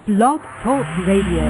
Blog Talk Radio.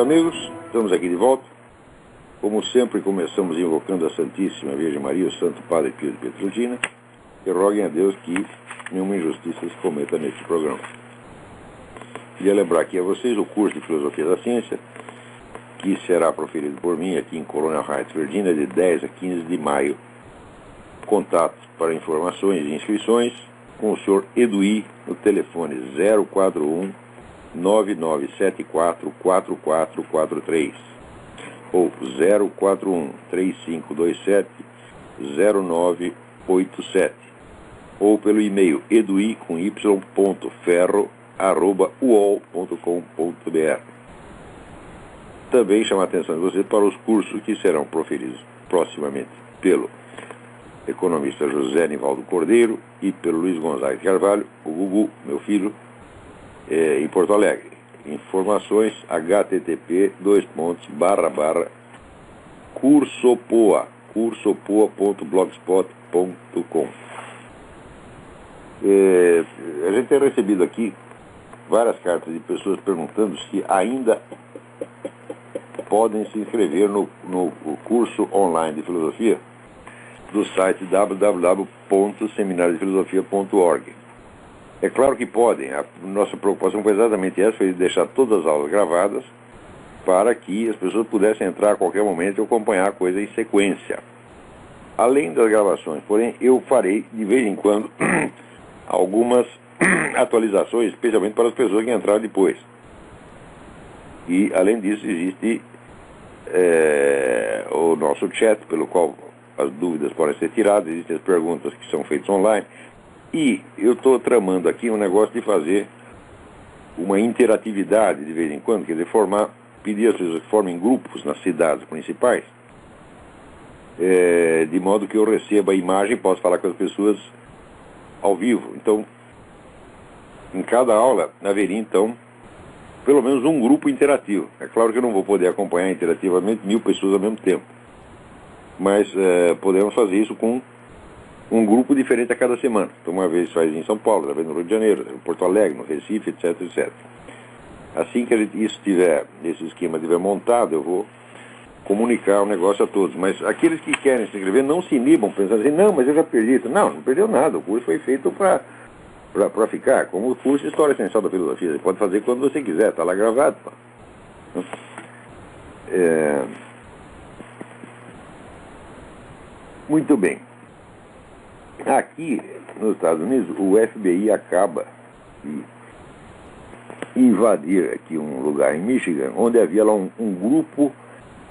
Amigos, estamos aqui de volta. Como sempre, começamos invocando a Santíssima Virgem Maria, o Santo Padre Pio de Pietrelcina, e roguem a Deus que nenhuma injustiça se cometa neste programa. Queria lembrar aqui a vocês o curso de Filosofia da Ciência, que será proferido por mim aqui em Colonial Heights, Virgínia, de 10 a 15 de maio. Contatos para informações e inscrições com o Sr. Eduí no telefone 041 9974-4443 ou 041-3527-0987 ou pelo e-mail edui.ferro@uol.com.br. Também chama a atenção de vocês para os cursos que serão proferidos proximamente pelo economista José Nivaldo Cordeiro e pelo Luiz Gonzaga de Carvalho, o Gugu, meu filho, em Porto Alegre. Informações http://cursopoa.blogspot.com. A gente tem recebido aqui várias cartas de pessoas perguntando se ainda podem se inscrever no curso online de filosofia do site www.seminariodefilosofia.org. É claro que podem. A nossa preocupação foi exatamente essa, foi deixar todas as aulas gravadas para que as pessoas pudessem entrar a qualquer momento e acompanhar a coisa em sequência. Além das gravações, porém, eu farei de vez em quando algumas atualizações, especialmente para as pessoas que entraram depois. E, além disso, existe o nosso chat, pelo qual as dúvidas podem ser tiradas, existem as perguntas que são feitas online. E eu estou tramando aqui um negócio de fazer uma interatividade de vez em quando, quer dizer, pedir às pessoas que formem grupos nas cidades principais, de modo que eu receba a imagem e possa falar com as pessoas ao vivo. Então, em cada aula haveria, então, pelo menos um grupo interativo. É claro que eu não vou poder acompanhar interativamente 1000 pessoas ao mesmo tempo, mas podemos fazer isso com um grupo diferente a cada semana. Então, uma vez faz em São Paulo, outra vez no Rio de Janeiro, em Porto Alegre, no Recife, etc, etc. Assim que esse esquema estiver montado, eu vou comunicar o negócio a todos. Mas aqueles que querem se inscrever não se inibam pensando assim, não, mas eu já perdi. Não perdeu nada. O curso foi feito para ficar. Como o curso de História Essencial da Filosofia. Você pode fazer quando você quiser, está lá gravado. Muito bem. Aqui, nos Estados Unidos, o FBI acaba de invadir aqui um lugar em Michigan, onde havia lá um grupo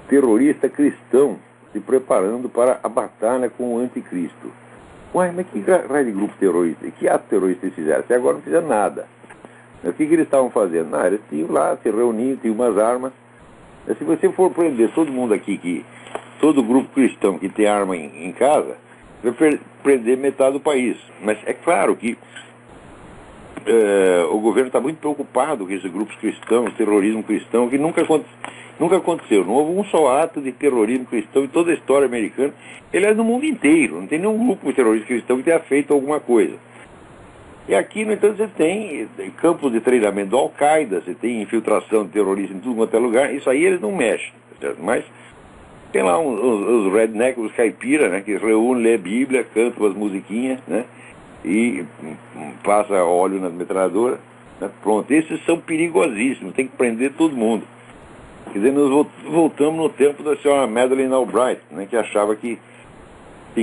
terrorista cristão se preparando para a batalha com o anticristo. Uai, mas que raio de grupo terrorista? Que ato terrorista eles fizeram? Até agora não fizeram nada. O que eles estavam fazendo? Eles tinham lá, se reuniam, tinham umas armas. Mas se você for prender todo mundo aqui, todo grupo cristão que tem arma em casa, vai prender metade do país. Mas é claro que o governo está muito preocupado com esses grupos cristãos, terrorismo cristão, que nunca aconteceu. Não houve um só ato de terrorismo cristão em toda a história americana. Ele é no mundo inteiro. Não tem nenhum grupo terrorista cristão que tenha feito alguma coisa. E aqui, no entanto, você tem campos de treinamento do Al-Qaeda, você tem infiltração de terroristas em tudo quanto é lugar. Isso aí eles não mexem, certo? Mas tem lá os rednecks, os caipira, né, que reúnem, lê a Bíblia, cantam as musiquinhas, né, e passa óleo nas metralhadoras. Né, pronto, esses são perigosíssimos, tem que prender todo mundo. Quer dizer, nós voltamos no tempo da senhora Madeleine Albright, né, que achava que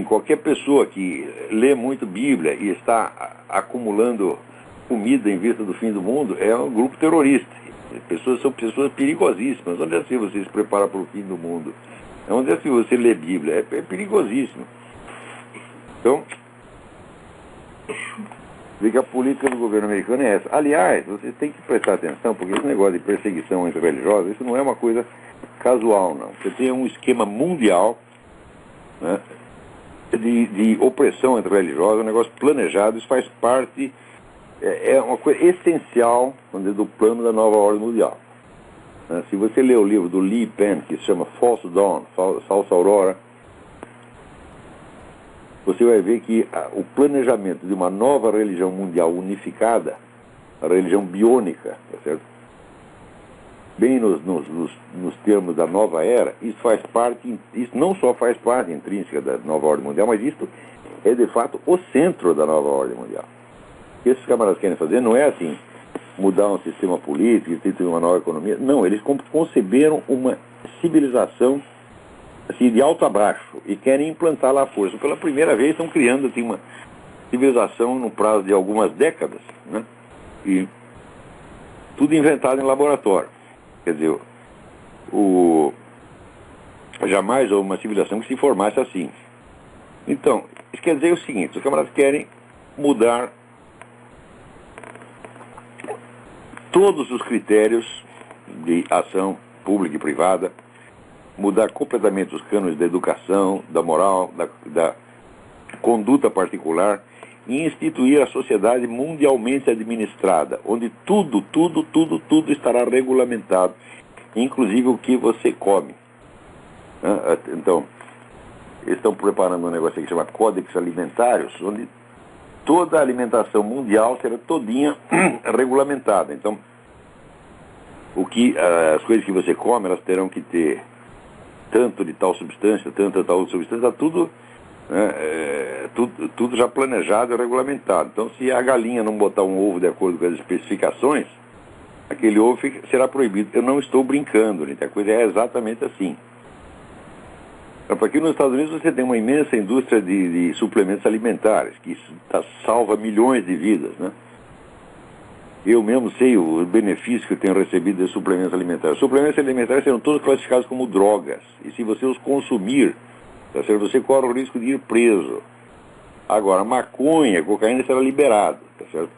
qualquer pessoa que lê muito Bíblia e está acumulando comida em vista do fim do mundo é um grupo terrorista. As pessoas são pessoas perigosíssimas. Onde é assim você se prepara para o fim do mundo? Onde é assim você lê Bíblia? É perigosíssimo. Então, vê que a política do governo americano é essa. Aliás, vocês têm que prestar atenção, porque esse negócio de perseguição entre religiosos, isso não é uma coisa casual, não. Você tem um esquema mundial, né, de opressão entre religiosos, um negócio planejado, isso faz parte, é uma coisa essencial do plano da nova ordem mundial. Se você ler o livro do Lee Penn, que se chama False Dawn, Falsa Aurora, você vai ver que o planejamento de uma nova religião mundial unificada, a religião biônica, tá certo? Bem nos termos da nova era, isso faz parte, isso não só faz parte intrínseca da nova ordem mundial, mas isso é de fato o centro da nova ordem mundial. O que esses camaradas querem fazer não é assim, mudar um sistema político, instituir uma nova economia. Não, eles conceberam uma civilização assim, de alto a baixo e querem implantar lá a força. Pela primeira vez estão criando assim, uma civilização no prazo de algumas décadas, né? E tudo inventado em laboratório. Quer dizer, jamais houve uma civilização que se formasse assim. Então, isso quer dizer o seguinte, os camaradas querem mudar todos os critérios de ação pública e privada, mudar completamente os cânones da educação, da moral, da conduta particular e instituir a sociedade mundialmente administrada, onde tudo estará regulamentado, inclusive o que você come. Então, eles estão preparando um negócio que se chama Códex Alimentários, onde toda a alimentação mundial será todinha regulamentada. Então, as coisas que você come, elas terão que ter tanto de tal substância, tanto de tal outra substância, está tudo, tudo já planejado e regulamentado. Então, se a galinha não botar um ovo de acordo com as especificações, aquele ovo será proibido. Eu não estou brincando, gente. A coisa é exatamente assim. Aqui nos Estados Unidos você tem uma imensa indústria de suplementos alimentares, que salva milhões de vidas, né? Eu mesmo sei o benefício que eu tenho recebido de suplementos alimentares. Os suplementos alimentares serão todos classificados como drogas. E se você os consumir, tá certo? Você corre o risco de ir preso. Agora, maconha, cocaína será liberado, tá certo?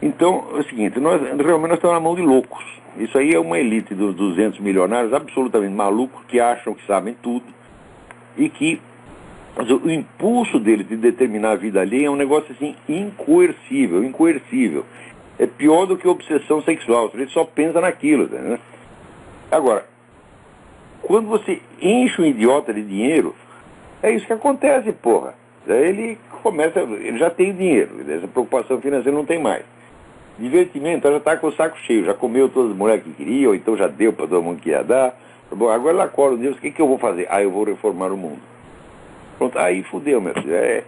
Então, é o seguinte, realmente nós estamos na mão de loucos. Isso aí é uma elite dos 200 milionários absolutamente malucos que acham que sabem tudo e que o impulso deles de determinar a vida alheia é um negócio assim incoercível. É pior do que obsessão sexual, ele só pensa naquilo, né? Agora, quando você enche um idiota de dinheiro, é isso que acontece, porra. Ele já tem dinheiro, essa preocupação financeira não tem mais. Divertimento, já está com o saco cheio, já comeu todas as mulheres que queria, ou então já deu para todo mundo que ia dar. Bom, agora ele acorda, Deus, o que eu vou fazer? Eu vou reformar o mundo. Pronto, aí fudeu, meu filho. É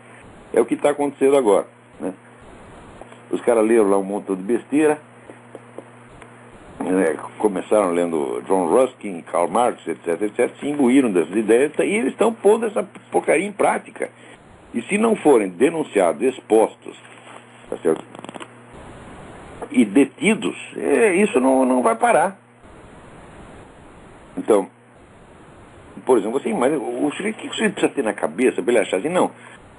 o que está acontecendo agora, né? Os caras leram lá um montão de besteira, né? Começaram lendo John Ruskin, Karl Marx, etc, se imbuíram dessas ideias e eles estão pondo essa porcaria em prática. E se não forem denunciados, expostos, tá certo? E detidos, isso não vai parar. Então, por exemplo, você imagina, o que você precisa ter na cabeça para ele achar assim, não,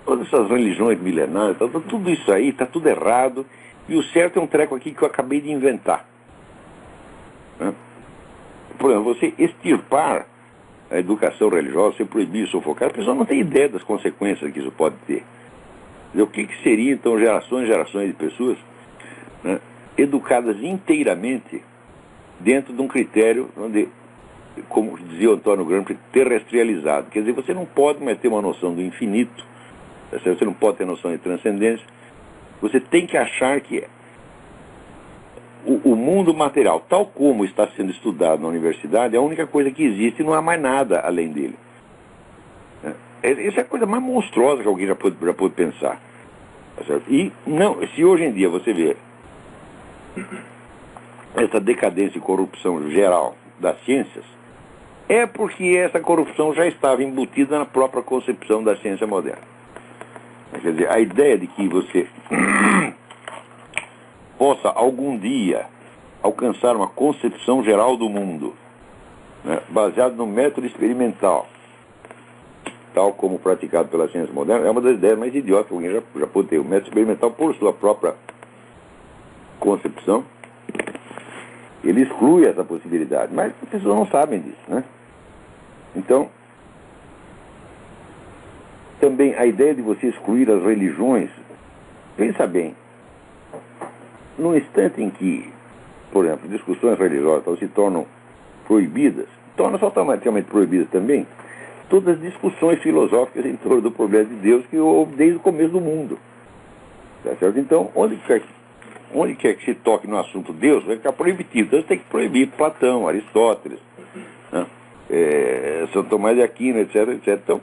todas essas religiões milenares, tudo isso aí, está tudo errado, e o certo é um treco aqui que eu acabei de inventar. Né? Por exemplo, você extirpar a educação religiosa, você proibir, sufocar, a pessoa não tem ideia das consequências que isso pode ter. O que seria, então, gerações e gerações de pessoas, né, educadas inteiramente dentro de um critério onde, como dizia o Antônio Gramsci, terrestrializado. Quer dizer, você não pode mais ter uma noção do infinito, você não pode ter noção de transcendência, você tem que achar que o mundo material, tal como está sendo estudado na universidade, é a única coisa que existe e não há mais nada além dele. Essa é a coisa mais monstruosa que alguém já pôde pensar. Tá certo? E não, se hoje em dia você vê essa decadência e corrupção geral das ciências, é porque essa corrupção já estava embutida na própria concepção da ciência moderna. Quer dizer, a ideia de que você possa algum dia alcançar uma concepção geral do mundo, né, baseado no método experimental, tal como praticado pela ciência moderna, é uma das ideias mais idiotas que alguém já pôde ter. O método experimental, por sua própria concepção, ele exclui essa possibilidade, mas as pessoas não sabem disso, né? Então, também a ideia de você excluir as religiões, pensa bem, no instante em que, por exemplo, discussões religiosas se tornam proibidas, tornam-se automaticamente proibidas também todas as discussões filosóficas em torno do problema de Deus que houve desde o começo do mundo. Tá certo? Então, onde quer que se toque no assunto Deus, vai ficar proibitivo. Então, você tem que proibir Platão, Aristóteles, né? São Tomás de Aquino, etc, etc. Então,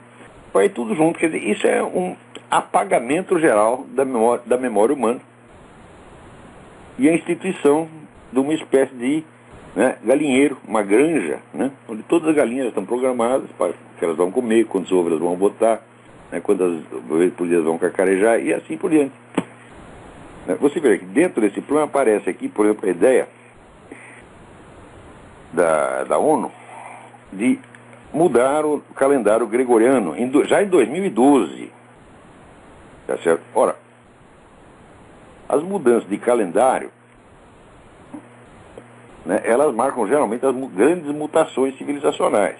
vai tudo junto. Quer dizer, isso é um apagamento geral da memória humana e a instituição de uma espécie de, né, galinheiro, uma granja, né, onde todas as galinhas estão programadas para que elas vão comer, quantas ovos elas vão botar, né, quantas vezes por dia elas vão cacarejar e assim por diante. Você vê que dentro desse plano aparece aqui, por exemplo, a ideia da ONU de mudar o calendário gregoriano já em 2012. Tá certo? Ora, as mudanças de calendário, né, elas marcam geralmente as grandes mutações civilizacionais.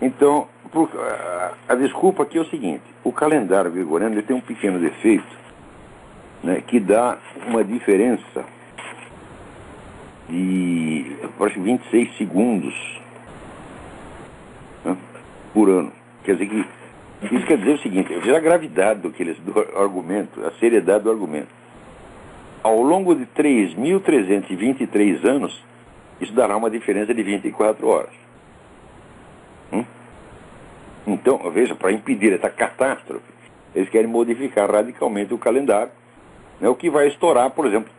Então, a desculpa aqui é o seguinte: o calendário gregoriano ele tem um pequeno defeito, né, que dá uma diferença de, acho que 26 segundos, né, por ano. Quer dizer que isso quer dizer o seguinte: veja a gravidade do argumento, a seriedade do argumento. Ao longo de 3.323 anos, isso dará uma diferença de 24 horas. Então, veja, para impedir essa catástrofe, eles querem modificar radicalmente o calendário, né, o que vai estourar, por exemplo,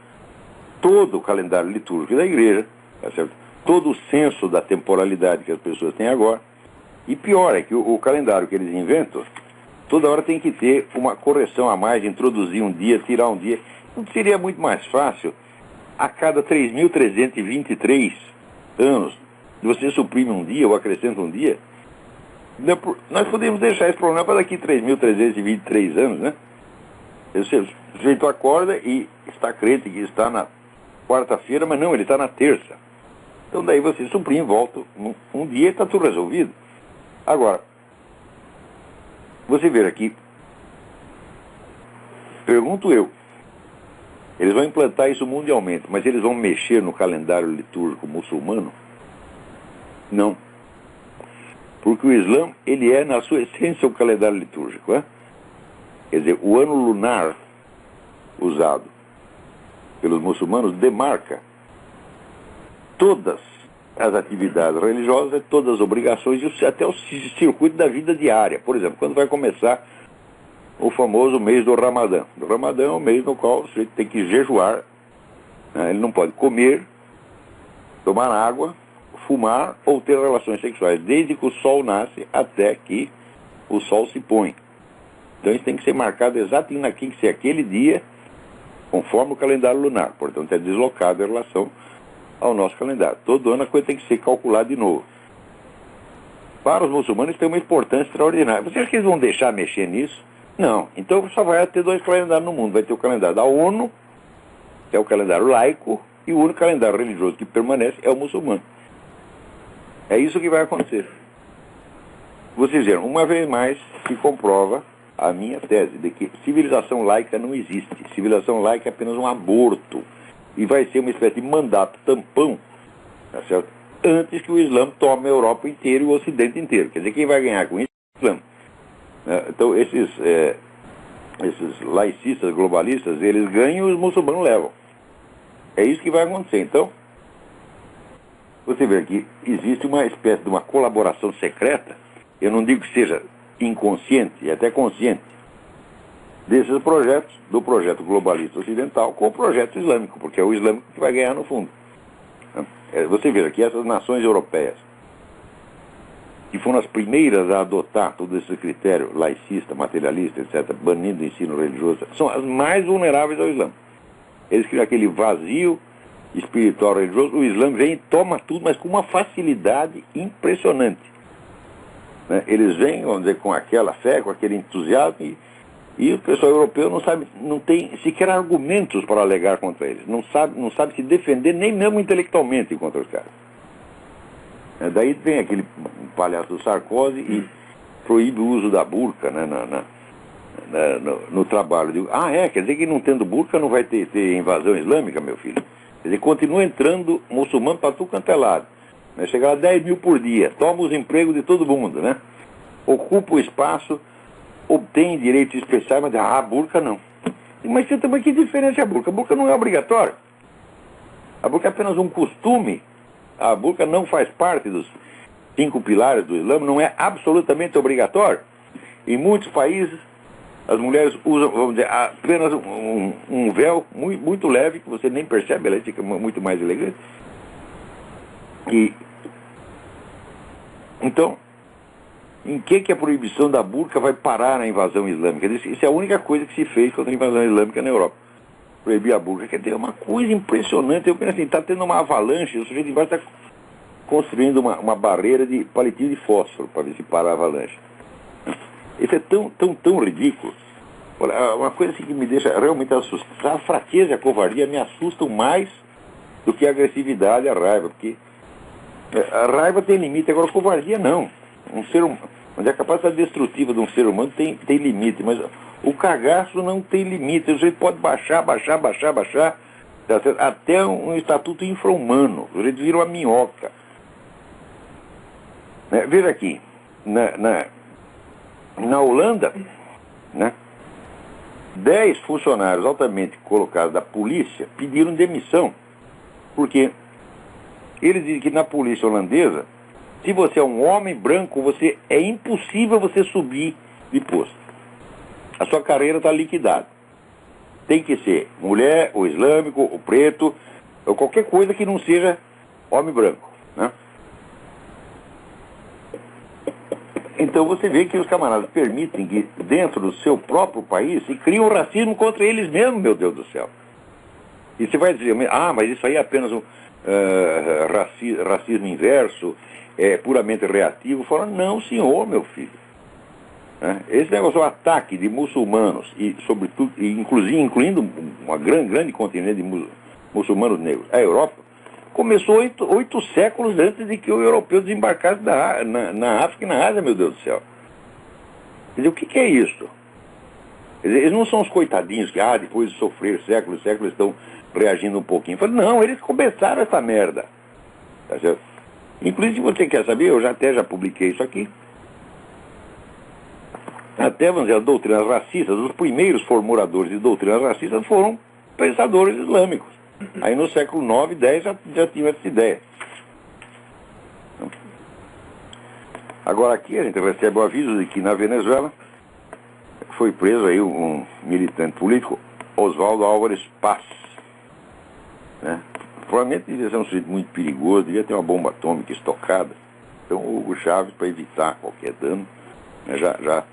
todo o calendário litúrgico da igreja, tá certo? Todo o senso da temporalidade que as pessoas têm agora. E pior é que o calendário que eles inventam, toda hora tem que ter uma correção a mais, introduzir um dia, tirar um dia. Não seria muito mais fácil, a cada 3.323 anos, você suprime um dia ou acrescenta um dia? Nós podemos deixar esse problema para daqui 3.323 anos, né? O sujeito acorda e está crente que está na quarta-feira, mas não, ele está na terça. Então daí você suprime, volta um dia e está tudo resolvido. Agora, você vê aqui, pergunto eu, eles vão implantar isso mundialmente, mas eles vão mexer no calendário litúrgico muçulmano? Não. Porque o Islã, ele é, na sua essência, um calendário litúrgico, né? Quer dizer, o ano lunar usado pelos muçulmanos demarca todas as atividades religiosas, todas as obrigações e até o circuito da vida diária. Por exemplo, quando vai começar o famoso mês do Ramadã. O Ramadã é o mês no qual você tem que jejuar, né? Ele não pode comer, tomar água, fumar ou ter relações sexuais, desde que o sol nasce até que o sol se põe. Então isso tem que ser marcado exatamente naquele, que ser aquele dia, conforme o calendário lunar. Portanto, é deslocado em relação ao nosso calendário. Todo ano a coisa tem que ser calculada de novo. Para os muçulmanos tem uma importância extraordinária. Você acha que eles vão deixar mexer nisso? Não. Então só vai ter dois calendários no mundo. Vai ter o calendário da ONU, que é o calendário laico, e o único calendário religioso que permanece é o muçulmano. É isso que vai acontecer. Vocês viram, uma vez mais se comprova a minha tese de que civilização laica não existe. Civilização laica é apenas um aborto. E vai ser uma espécie de mandato tampão, tá certo? Antes que o Islã tome a Europa inteira e o Ocidente inteiro. Quer dizer, quem vai ganhar com isso é o Islã. Então, esses laicistas, globalistas, eles ganham e os muçulmanos levam. É isso que vai acontecer. Então, você vê que existe uma espécie de uma colaboração secreta, eu não digo que seja inconsciente, é até consciente, desses projetos, do projeto globalista ocidental com o projeto islâmico, porque é o islâmico que vai ganhar no fundo. Você vê que essas nações europeias, que foram as primeiras a adotar todo esse critério laicista, materialista, etc., banindo o ensino religioso, são as mais vulneráveis ao Islã. Eles criam aquele vazio espiritual religioso, o Islã vem e toma tudo, mas com uma facilidade impressionante. Né? Eles vêm, vamos dizer, com aquela fé, com aquele entusiasmo, e o pessoal europeu não sabe, não tem sequer argumentos para alegar contra eles, não sabe se defender nem mesmo intelectualmente contra os caras. Daí vem aquele palhaço do Sarkozy e proíbe o uso da burca, né, no trabalho. Quer dizer que não tendo burca não vai ter invasão islâmica, meu filho? Quer dizer, continua entrando muçulmano para tudo quanto é lado. Né? Chega a 10 mil por dia, toma os empregos de todo mundo, né? Ocupa o espaço, obtém direitos especiais, mas a burca não. Mas você também, que diferença é a burca? A burca não é obrigatória. A burca é apenas um costume. A burca não faz parte dos 5 pilares do Islã, não é absolutamente obrigatório. Em muitos países, as mulheres usam, vamos dizer, apenas um véu muito leve, que você nem percebe, ela fica muito mais elegante. Então, em que a proibição da burca vai parar a invasão islâmica? Isso é a única coisa que se fez contra a invasão islâmica na Europa. Proibir a burca. Quer dizer, é uma coisa impressionante. Eu penso assim, está tendo uma avalanche, o sujeito embaixo está construindo uma barreira de palitinho de fósforo para ver se para a avalanche. Isso é tão ridículo. Olha, uma coisa assim que me deixa realmente assustado, a fraqueza e a covardia me assustam mais do que a agressividade e a raiva, porque a raiva tem limite, agora a covardia não. Um ser humano, onde a capacidade destrutiva de um ser humano tem limite, mas o cagaço não tem limite. O sujeito pode baixar, até um estatuto infra-humano. O sujeito vira uma minhoca. Veja aqui, na Holanda, né, 10 funcionários altamente colocados da polícia pediram demissão, porque eles dizem que na polícia holandesa, se você é um homem branco, é impossível você subir de posto. A sua carreira está liquidada. Tem que ser mulher, ou islâmico, ou preto, ou qualquer coisa que não seja homem branco, né? Então você vê que os camaradas permitem que dentro do seu próprio país se crie um racismo contra eles mesmos, meu Deus do céu. E você vai dizer, mas isso aí é apenas um racismo inverso, é puramente reativo. Fala, não, senhor, meu filho. Esse negócio, o ataque de muçulmanos, e sobretudo, incluindo uma grande contingente de muçulmanos negros, a Europa, começou 8 séculos antes de que o europeu desembarcasse na África e na Ásia, meu Deus do céu. Quer dizer, o que é isso? Quer dizer, eles não são os coitadinhos que, depois de sofrer séculos estão reagindo um pouquinho. Falei, não, eles começaram essa merda. Tá certo? Inclusive, se você quer saber, eu já publiquei isso aqui. Até, vamos dizer, as doutrinas racistas, os primeiros formuladores de doutrinas racistas foram pensadores islâmicos. Aí no século 9, 10 já tinham essa ideia. Agora aqui a gente recebe o aviso de que na Venezuela foi preso aí um militante político, Oswaldo Álvares Paz. Né? Provavelmente devia ser um sujeito muito perigoso, devia ter uma bomba atômica estocada. Então o Hugo Chávez, para evitar qualquer dano, né, já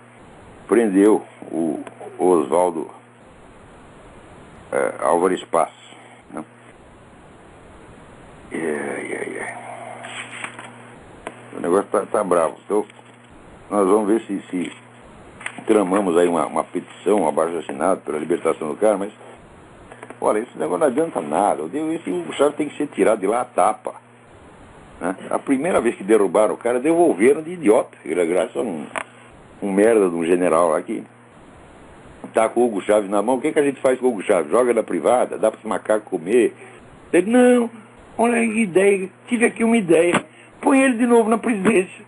prendeu o Oswaldo Álvares Paz. Né? O negócio tá bravo. Então, nós vamos ver se tramamos aí uma petição, um abaixo-assinado pela libertação do cara, mas, olha, esse negócio não adianta nada. Esse Hugo Chávez tem que ser tirado de lá a tapa. Né? A primeira vez que derrubaram o cara, devolveram de idiota. Graças a um merda de um general lá que tá com o Hugo Chávez na mão. O que a gente faz com o Hugo Chávez? Joga na privada, dá para esse macaco comer. Ele, não, olha que ideia, tive aqui uma ideia. Põe ele de novo na presidência.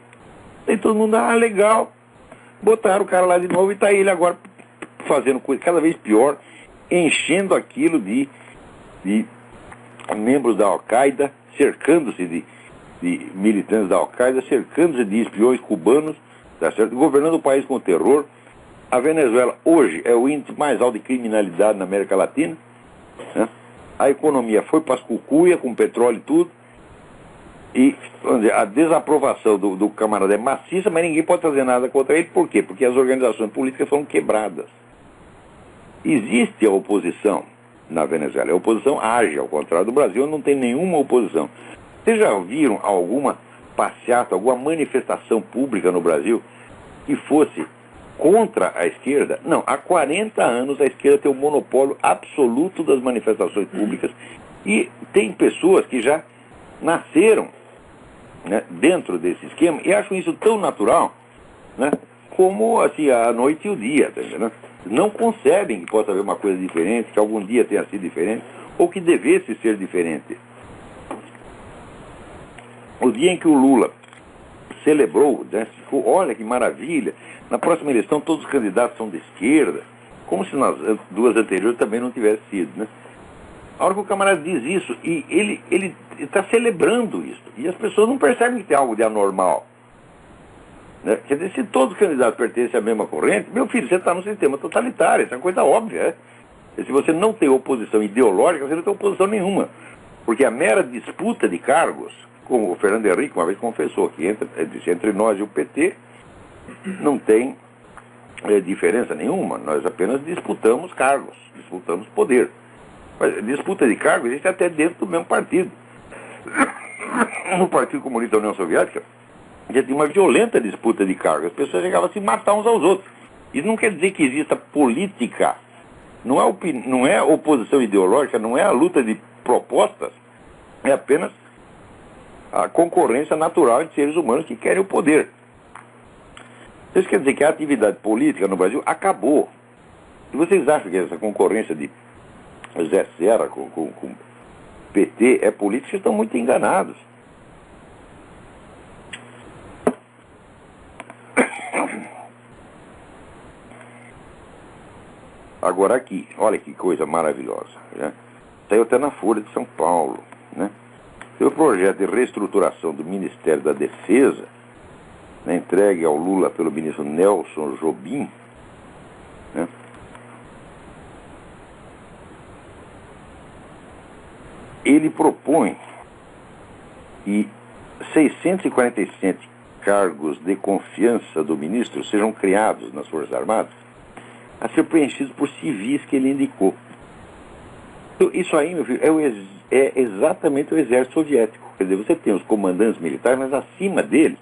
Aí todo mundo, legal. Botaram o cara lá de novo e tá ele agora fazendo coisa cada vez pior, enchendo aquilo de membros da Al-Qaeda, cercando-se de militantes da Al-Qaeda, cercando-se de espiões cubanos, tá certo? Governando o país com terror. A Venezuela hoje é o índice mais alto de criminalidade na América Latina, né? A economia foi para as cucuias, com petróleo e tudo, e vamos dizer, a desaprovação do camarada é maciça, mas ninguém pode fazer nada contra ele. Por quê? Porque as organizações políticas foram quebradas. Existe a oposição na Venezuela. A oposição age, ao contrário do Brasil, não tem nenhuma oposição. Vocês já viram alguma passeata, alguma manifestação pública no Brasil que fosse contra a esquerda? Não, há 40 anos a esquerda tem o monopólio absoluto das manifestações públicas e tem pessoas que já nasceram, né, dentro desse esquema e acham isso tão natural, né, como assim, a noite e o dia, tá entendendo? Não concebem que possa haver uma coisa diferente, que algum dia tenha sido diferente ou que devesse ser diferente. O dia em que o Lula celebrou, né, ficou, olha que maravilha, na próxima eleição todos os candidatos são de esquerda, como se nas duas anteriores também não tivesse sido, né? A hora que o camarada diz isso, e ele está celebrando isso, e as pessoas não percebem que tem algo de anormal, né? Quer dizer, se todos os candidatos pertencem à mesma corrente, meu filho, você está num sistema totalitário, isso é uma coisa óbvia, é? E se você não tem oposição ideológica, você não tem oposição nenhuma, porque a mera disputa de cargos, como o Fernando Henrique uma vez confessou, que entre nós e o PT não tem diferença nenhuma, nós apenas disputamos cargos, disputamos poder. Mas disputa de cargos existe até dentro do mesmo partido. No Partido Comunista da União Soviética, já tinha uma violenta disputa de cargos, as pessoas chegavam a se matar uns aos outros. Isso não quer dizer que exista política, não é oposição ideológica, não é a luta de propostas, é apenas a concorrência natural entre seres humanos que querem o poder. Isso quer dizer que a atividade política no Brasil acabou. E vocês acham que essa concorrência de Zé Serra com PT é política? Vocês estão muito enganados. Agora aqui, olha que coisa maravilhosa, né? Saiu até na Folha de São Paulo, né? Tem o projeto de reestruturação do Ministério da Defesa, né, entregue ao Lula pelo ministro Nelson Jobim, né? Ele propõe que 647 cargos de confiança do ministro sejam criados nas Forças Armadas a ser preenchidos por civis que ele indicou. Então, isso aí, meu filho, é exatamente o exército soviético. Quer dizer, você tem os comandantes militares, mas acima deles,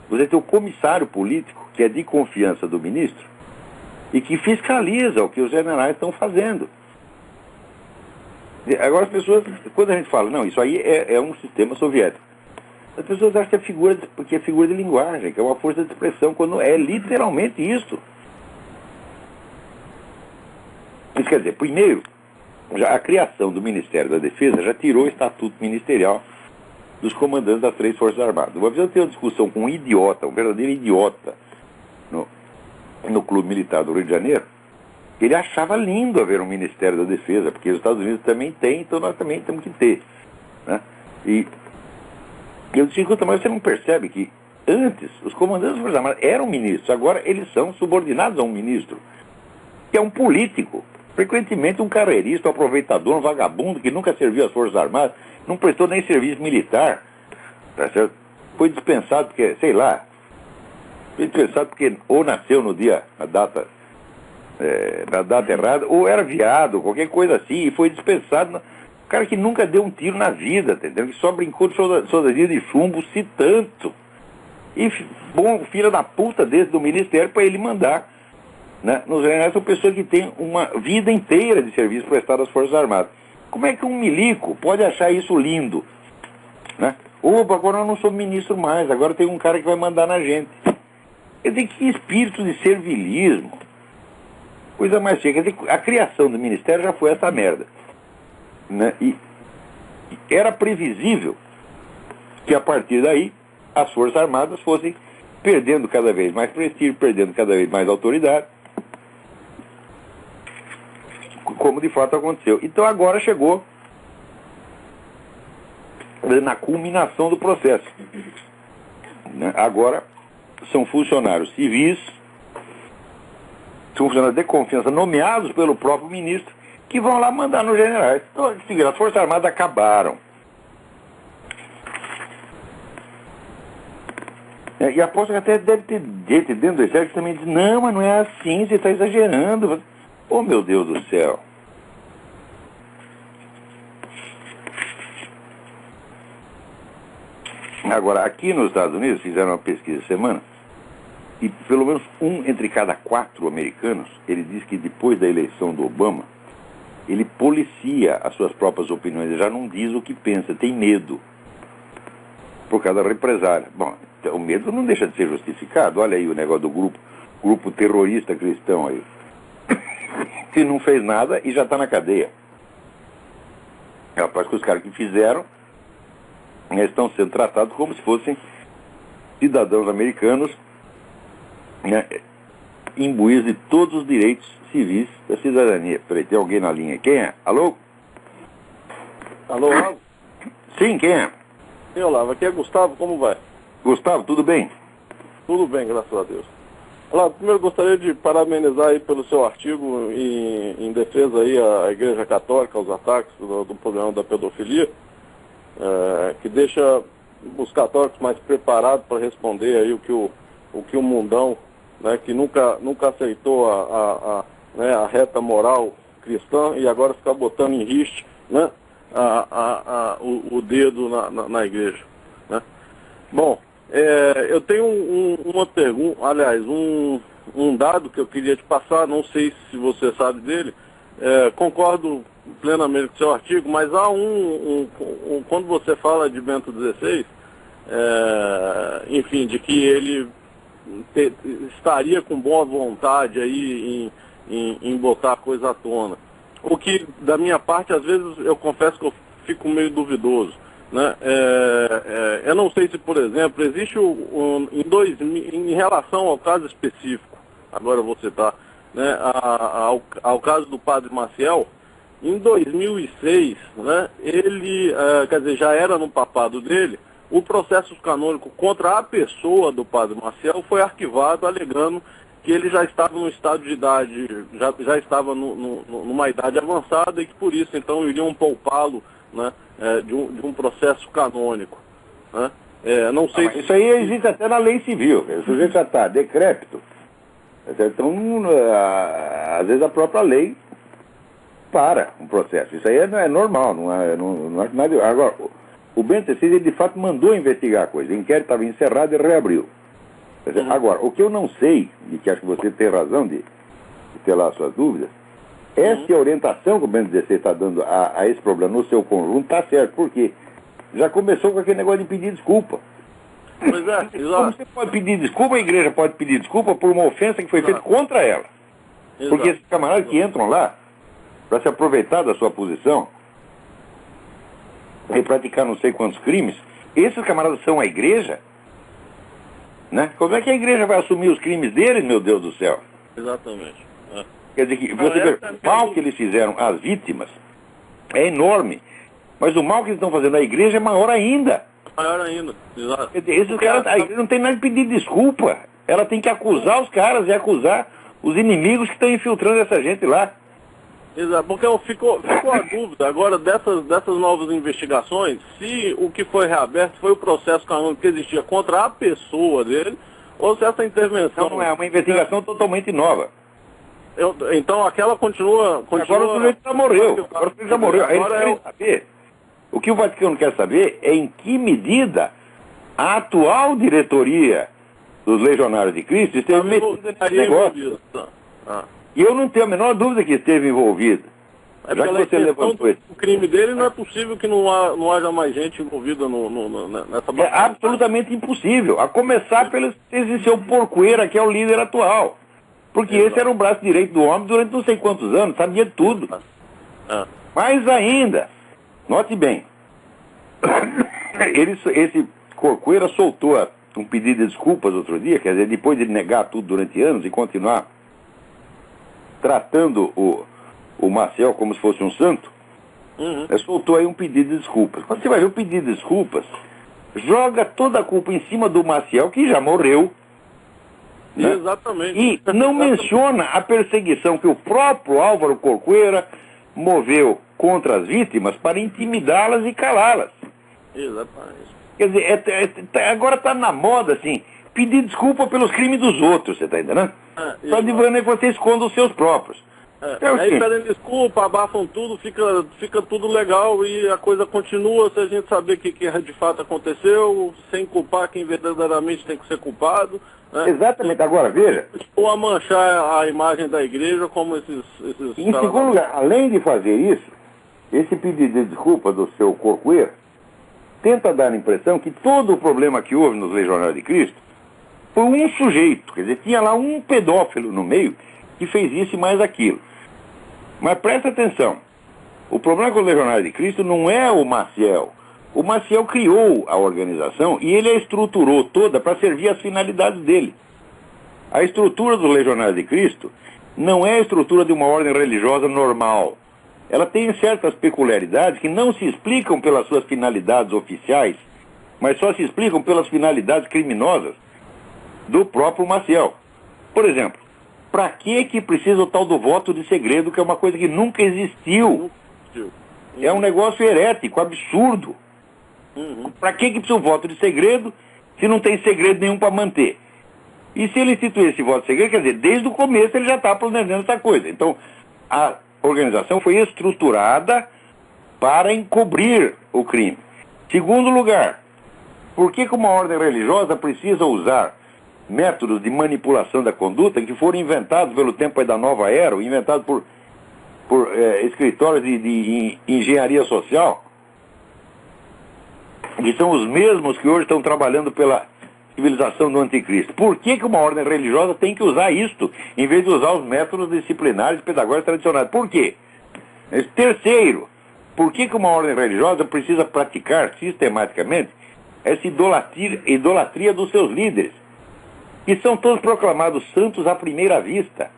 você tem o comissário político, que é de confiança do ministro, e que fiscaliza o que os generais estão fazendo. Agora as pessoas, quando a gente fala, não, isso aí é um sistema soviético, as pessoas acham que é figura de linguagem, que é uma força de expressão, quando é literalmente isso. Isso quer dizer, primeiro, já a criação do Ministério da Defesa já tirou o estatuto ministerial dos comandantes das 3 Forças Armadas. Uma vez eu tenho uma discussão com um idiota, um verdadeiro idiota, no Clube Militar do Rio de Janeiro. Ele achava lindo haver um Ministério da Defesa, porque os Estados Unidos também têm, então nós também temos que ter, né? E eu disse, escuta, mas você não percebe que antes os comandantes das Forças Armadas eram ministros, agora eles são subordinados a um ministro, que é um político, frequentemente um carreirista, um aproveitador, um vagabundo que nunca serviu às Forças Armadas, não prestou nem serviço militar, tá certo? Foi dispensado porque, sei lá, foi dispensado porque ou nasceu no dia, na data errada, ou era viado, qualquer coisa assim, e foi dispensado. O cara que nunca deu um tiro na vida, entendeu? Que só brincou de soldadinha de chumbo, se tanto. E bom, filho da puta desse do ministério para ele mandar, né? Nos generais são pessoas que têm uma vida inteira de serviço prestado às Forças Armadas. Como é que um milico pode achar isso lindo, né? Opa, agora eu não sou ministro mais, agora tem um cara que vai mandar na gente. Quer dizer, que espírito de servilismo. Coisa mais cheia. Quer dizer, a criação do ministério já foi essa merda, né? E era previsível que a partir daí as Forças Armadas fossem perdendo cada vez mais prestígio, perdendo cada vez mais autoridade, como de fato aconteceu. Então agora chegou na culminação do processo, né? Agora são funcionários civis, são funcionários de confiança nomeados pelo próprio ministro, que vão lá mandar nos generais. Então, as Forças Armadas acabaram. E aposto que até deve ter gente dentro do exército que também diz, não, mas não é assim, você está exagerando. Oh, meu Deus do céu. Agora, aqui nos Estados Unidos, fizeram uma pesquisa essa semana, e pelo menos um entre cada 4 americanos, ele diz que depois da eleição do Obama, ele policia as suas próprias opiniões, ele já não diz o que pensa, tem medo, por causa da represália. Bom, o medo não deixa de ser justificado. Olha aí o negócio do grupo terrorista cristão aí, que não fez nada e já está na cadeia. Rapaz, que os caras que fizeram estão sendo tratados como se fossem cidadãos americanos, né, imbuídos de todos os direitos civis da cidadania. Peraí, tem alguém na linha. Quem é? Alô? Alô, Olavo? Sim, quem é? Sim, Olavo, aqui é Gustavo, como vai? Gustavo, tudo bem? Tudo bem, graças a Deus. Olavo, primeiro gostaria de parabenizar aí pelo seu artigo em defesa aí à Igreja Católica, aos ataques do problema da pedofilia, que deixa os católicos mais preparados para responder aí o que o mundão, né, que nunca aceitou a reta moral cristã e agora fica botando em riste, né, o dedo na igreja, né? Bom, eu tenho uma pergunta, aliás, um dado que eu queria te passar, não sei se você sabe dele, concordo plenamente com o seu artigo, mas há quando você fala de Bento XVI, enfim, de que ele estaria com boa vontade aí em botar a coisa à tona. O que, da minha parte, às vezes, eu confesso que eu fico meio duvidoso, né? Eu não sei se, por exemplo, existe em relação ao caso específico, agora eu vou citar, né, ao caso do padre Maciel, em 2006, né, ele, quer dizer, já era no papado dele, o processo canônico contra a pessoa do padre Maciel foi arquivado, alegando que ele já estava no estado de idade, já estava numa idade avançada e que por isso então iriam poupá-lo, né, de um processo canônico, né? Não sei se... Isso aí existe até na lei civil. O sujeito já está decrépito. Então, às vezes a própria lei para um processo. Isso aí é normal, não é nada. Agora, o Bento XVI, ele de fato mandou investigar a coisa. O inquérito estava encerrado e reabriu. Agora, o que eu não sei, e que acho que você tem razão de ter lá as suas dúvidas, é se a orientação que o Bento XVI está dando a esse problema no seu conjunto está certo. Por quê? Já começou com aquele negócio de pedir desculpa. Pois é, Como você pode pedir desculpa, a igreja pode pedir desculpa por uma ofensa que foi feita contra ela. Exato. Porque esses camaradas que entram lá para se aproveitar da sua posição e praticar não sei quantos crimes, esses camaradas são a igreja, né? Como é que a igreja vai assumir os crimes deles, meu Deus do céu? Exatamente. Quer dizer que você vê, o mal que eles fizeram às vítimas é enorme, mas o mal que eles estão fazendo à igreja é maior ainda. Maior ainda, exato. Quer dizer, esses caras, a igreja não tem nada de pedir desculpa. Ela tem que acusar os caras e acusar os inimigos que estão infiltrando essa gente lá. Exato, porque ficou a dúvida agora dessas novas investigações, se o que foi reaberto foi o processo canônico que existia contra a pessoa dele, ou se essa intervenção... Não é uma investigação totalmente nova. Então aquela continua... Agora o sujeito já morreu. Agora o sujeito já morreu. Aí eles querem saber. O que o Vaticano quer saber é em que medida a atual diretoria dos Legionários de Cristo esteve metida nesse negócio. E eu não tenho a menor dúvida que esteve envolvida. Já que você levantou isso. O crime dele, não é possível que não haja mais gente envolvida nessa batalha. É absolutamente impossível. A começar pelo esse seu porcoeira, que é o líder atual. Porque esse era o braço direito do homem durante não sei quantos anos, sabia de tudo. Mais ainda, note bem, esse Corcoeira soltou um pedido de desculpas outro dia, quer dizer, depois de negar tudo durante anos e continuar tratando o Maciel como se fosse um santo, soltou aí um pedido de desculpas. Quando você vai ver o pedido de desculpas, joga toda a culpa em cima do Maciel, que já morreu, né? Exatamente. E não menciona a perseguição que o próprio Álvaro Corcoeira moveu contra as vítimas para intimidá-las e calá-las. Exatamente. Quer dizer, agora está na moda, assim, pedir desculpa pelos crimes dos outros, você está entendendo? Só de maneira que você esconda os seus próprios. Aí pedem desculpa, abafam tudo, fica tudo legal e a coisa continua se a gente saber o que de fato aconteceu, sem culpar quem verdadeiramente tem que ser culpado. Né? Exatamente. Agora, veja. Ou a manchar a imagem da igreja como esses em segundo lugar, além de fazer isso, esse pedido de desculpa do seu Corcoeira tenta dar a impressão que todo o problema que houve nos Legionários de Cristo foi um sujeito, quer dizer, tinha lá um pedófilo no meio que fez isso e mais aquilo. Mas presta atenção, o problema com os Legionários de Cristo não é o Maciel. O Maciel criou a organização e ele a estruturou toda para servir às finalidades dele. A estrutura dos Legionários de Cristo não é a estrutura de uma ordem religiosa normal. Ela tem certas peculiaridades que não se explicam pelas suas finalidades oficiais, mas só se explicam pelas finalidades criminosas do próprio Maciel. Por exemplo, para que precisa o tal do voto de segredo, que é uma coisa que nunca existiu? É um negócio herético, absurdo. Para que precisa o voto de segredo se não tem segredo nenhum para manter? E se ele instituir esse voto de segredo, quer dizer, desde o começo ele já está planejando essa coisa. Então, a organização foi estruturada para encobrir o crime. Segundo lugar, por que uma ordem religiosa precisa usar métodos de manipulação da conduta que foram inventados pelo tempo da Nova Era, inventados por escritórios de engenharia social, que são os mesmos que hoje estão trabalhando pela civilização do anticristo? Por que uma ordem religiosa tem que usar isto, em vez de usar os métodos disciplinares pedagógicos tradicionais? Por quê? Terceiro, por que uma ordem religiosa precisa praticar sistematicamente essa idolatria dos seus líderes, que são todos proclamados santos à primeira vista?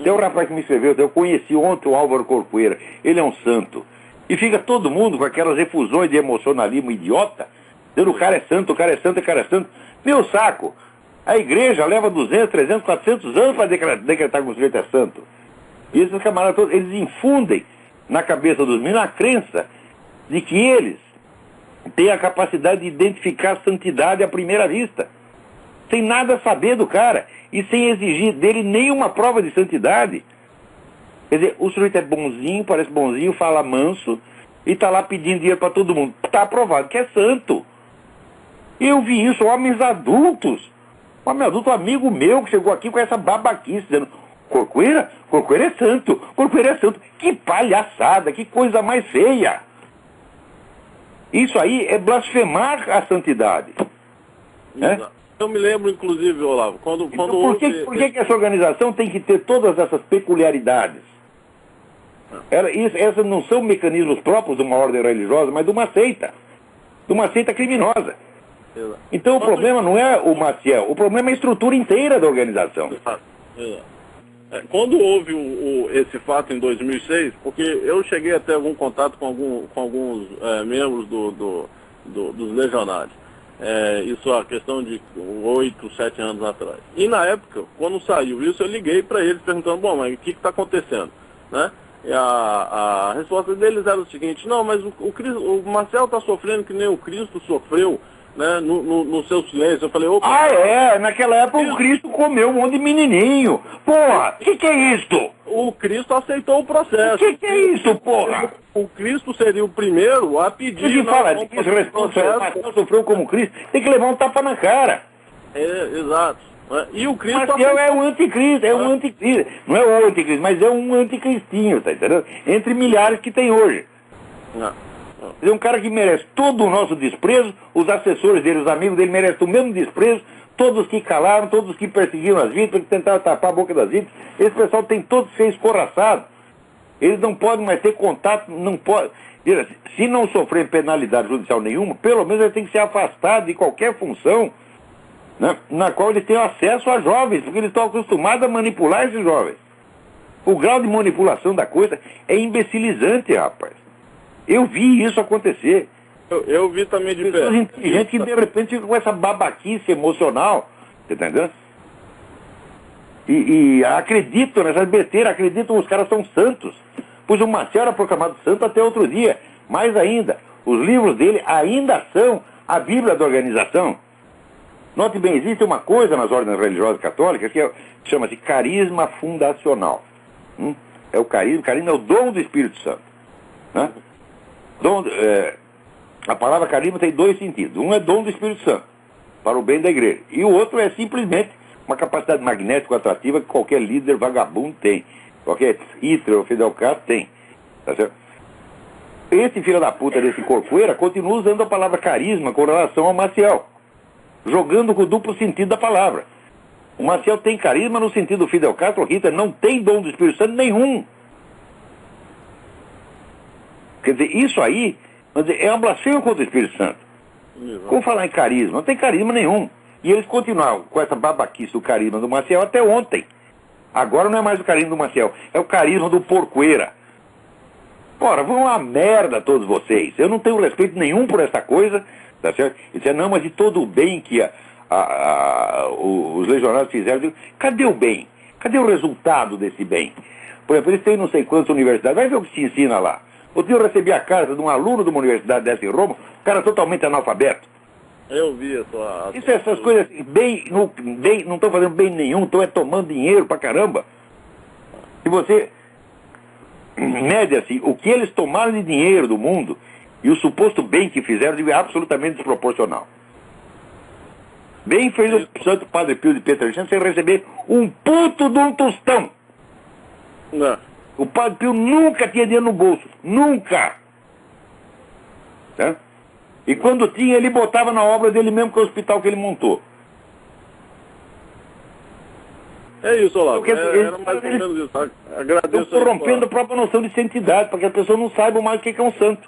Tem um rapaz que me escreveu, eu conheci ontem o Álvaro Corcoeira, ele é um santo. E fica todo mundo com aquelas efusões de emocionalismo idiota, dizendo o cara é santo, o cara é santo, o cara é santo. Meu saco! A igreja leva 200, 300, 400 anos para decretar que o sujeito é santo. E esses camaradas todos, eles infundem na cabeça dos meninos a crença de que eles têm a capacidade de identificar a santidade à primeira vista, sem nada saber do cara e sem exigir dele nenhuma prova de santidade. Quer dizer, o sujeito é bonzinho, parece bonzinho, fala manso e está lá pedindo dinheiro para todo mundo. Está aprovado que é santo. Eu vi isso, homens adultos. Um homem adulto, um amigo meu, que chegou aqui com essa babaquice, dizendo: Corcoeira é santo, Corcoeira é santo. Que palhaçada, que coisa mais feia. Isso aí é blasfemar a santidade. Né? Eu me lembro, inclusive, Olavo, quando então, por que essa organização tem que ter todas essas peculiaridades? Essas não são mecanismos próprios de uma ordem religiosa, mas de uma seita criminosa. Então o problema não é o Maciel, o problema é a estrutura inteira da organização. Quando houve esse fato em 2006, porque eu cheguei a ter algum contato com alguns membros dos legionários, isso a questão de 8, 7 anos atrás. E na época, quando saiu isso, eu liguei para eles perguntando: bom, mas o que está acontecendo? Né? E a resposta deles era o seguinte: não, mas o Marcel está sofrendo que nem o Cristo sofreu, né, no seu silêncio. Eu falei: opa, naquela época o Cristo comeu um monte de menininho. Porra, o que é isto? O Cristo aceitou o processo. O que é isso, porra? O Cristo seria o primeiro a pedir... Se fala de que Marcel sofreu como Cristo, tem que levar um tapa na cara. Exato. E o Cristo... Marcel é o anticristo, anticristo. Não é o anticristo, mas é um anticristinho, tá entendendo? Entre milhares que tem hoje. É um cara que merece todo o nosso desprezo, os assessores dele, os amigos dele merecem o mesmo desprezo, todos que calaram, todos que perseguiram as vítimas, que tentaram tapar a boca das vítimas. Esse pessoal tem todos que ser escorraçado. Eles não podem mais ter contato, não podem. Se não sofrer penalidade judicial nenhuma, pelo menos eles têm que ser afastados de qualquer função, né, na qual eles tenham acesso a jovens, porque eles estão acostumados a manipular esses jovens. O grau de manipulação da coisa é imbecilizante, rapaz. Eu vi isso acontecer. Eu vi também de pessoas inteligentes que de repente ficam com essa babaquice emocional, entendeu? E acreditam nessas besteiras, acreditam que os caras são santos. Pois o Marcel era proclamado santo até outro dia. Mais ainda, os livros dele ainda são a Bíblia da organização. Note bem, existe uma coisa nas ordens religiosas católicas que chama-se carisma fundacional. é o carisma. Carisma é o dom do Espírito Santo. Né? A palavra carisma tem dois sentidos. Um é dom do Espírito Santo, para o bem da igreja. E o outro é simplesmente uma capacidade magnética atrativa que qualquer líder vagabundo tem. Qualquer Hitler ou Fidel Castro tem. Tá certo? Esse filho da puta desse Corcoeira continua usando a palavra carisma com relação ao Maciel, jogando com o duplo sentido da palavra. O Maciel tem carisma no sentido do Fidel Castro. O Hitler não tem dom do Espírito Santo nenhum. Quer dizer, isso aí é uma blasfêmia contra o Espírito Santo. Como falar em carisma? Não tem carisma nenhum. E eles continuaram com essa babaquice do carisma do Maciel até ontem. Agora não é mais o carisma do Maciel, é o carisma do Porcoeira. Ora, vão a merda todos vocês. Eu não tenho respeito nenhum por essa coisa, tá certo? E dizer, não, mas de todo o bem que os legionários fizeram, eu digo, cadê o bem? Cadê o resultado desse bem? Por exemplo, eles têm não sei quantas universidades, vai ver o que se ensina lá. Outro dia eu recebi a carta de um aluno de uma universidade dessa em Roma, um cara totalmente analfabeto. Eu vi a sua... Isso, essas coisas assim, não estão fazendo bem nenhum, estão tomando dinheiro pra caramba. Se você mede assim, o que eles tomaram de dinheiro do mundo e o suposto bem que fizeram é absolutamente desproporcional. Bem fez o Santo Padre Pio de Pietrelcina sem receber um puto de um tostão. Não. O Padre Pio nunca tinha dinheiro no bolso. Nunca. Certo? E quando tinha, ele botava na obra dele mesmo, que é o hospital que ele montou. É isso, Olavo. Porque Era mais ou menos isso. Agradeço. Estão corrompendo a própria noção de santidade, para que a pessoa não saiba mais o que é um santo.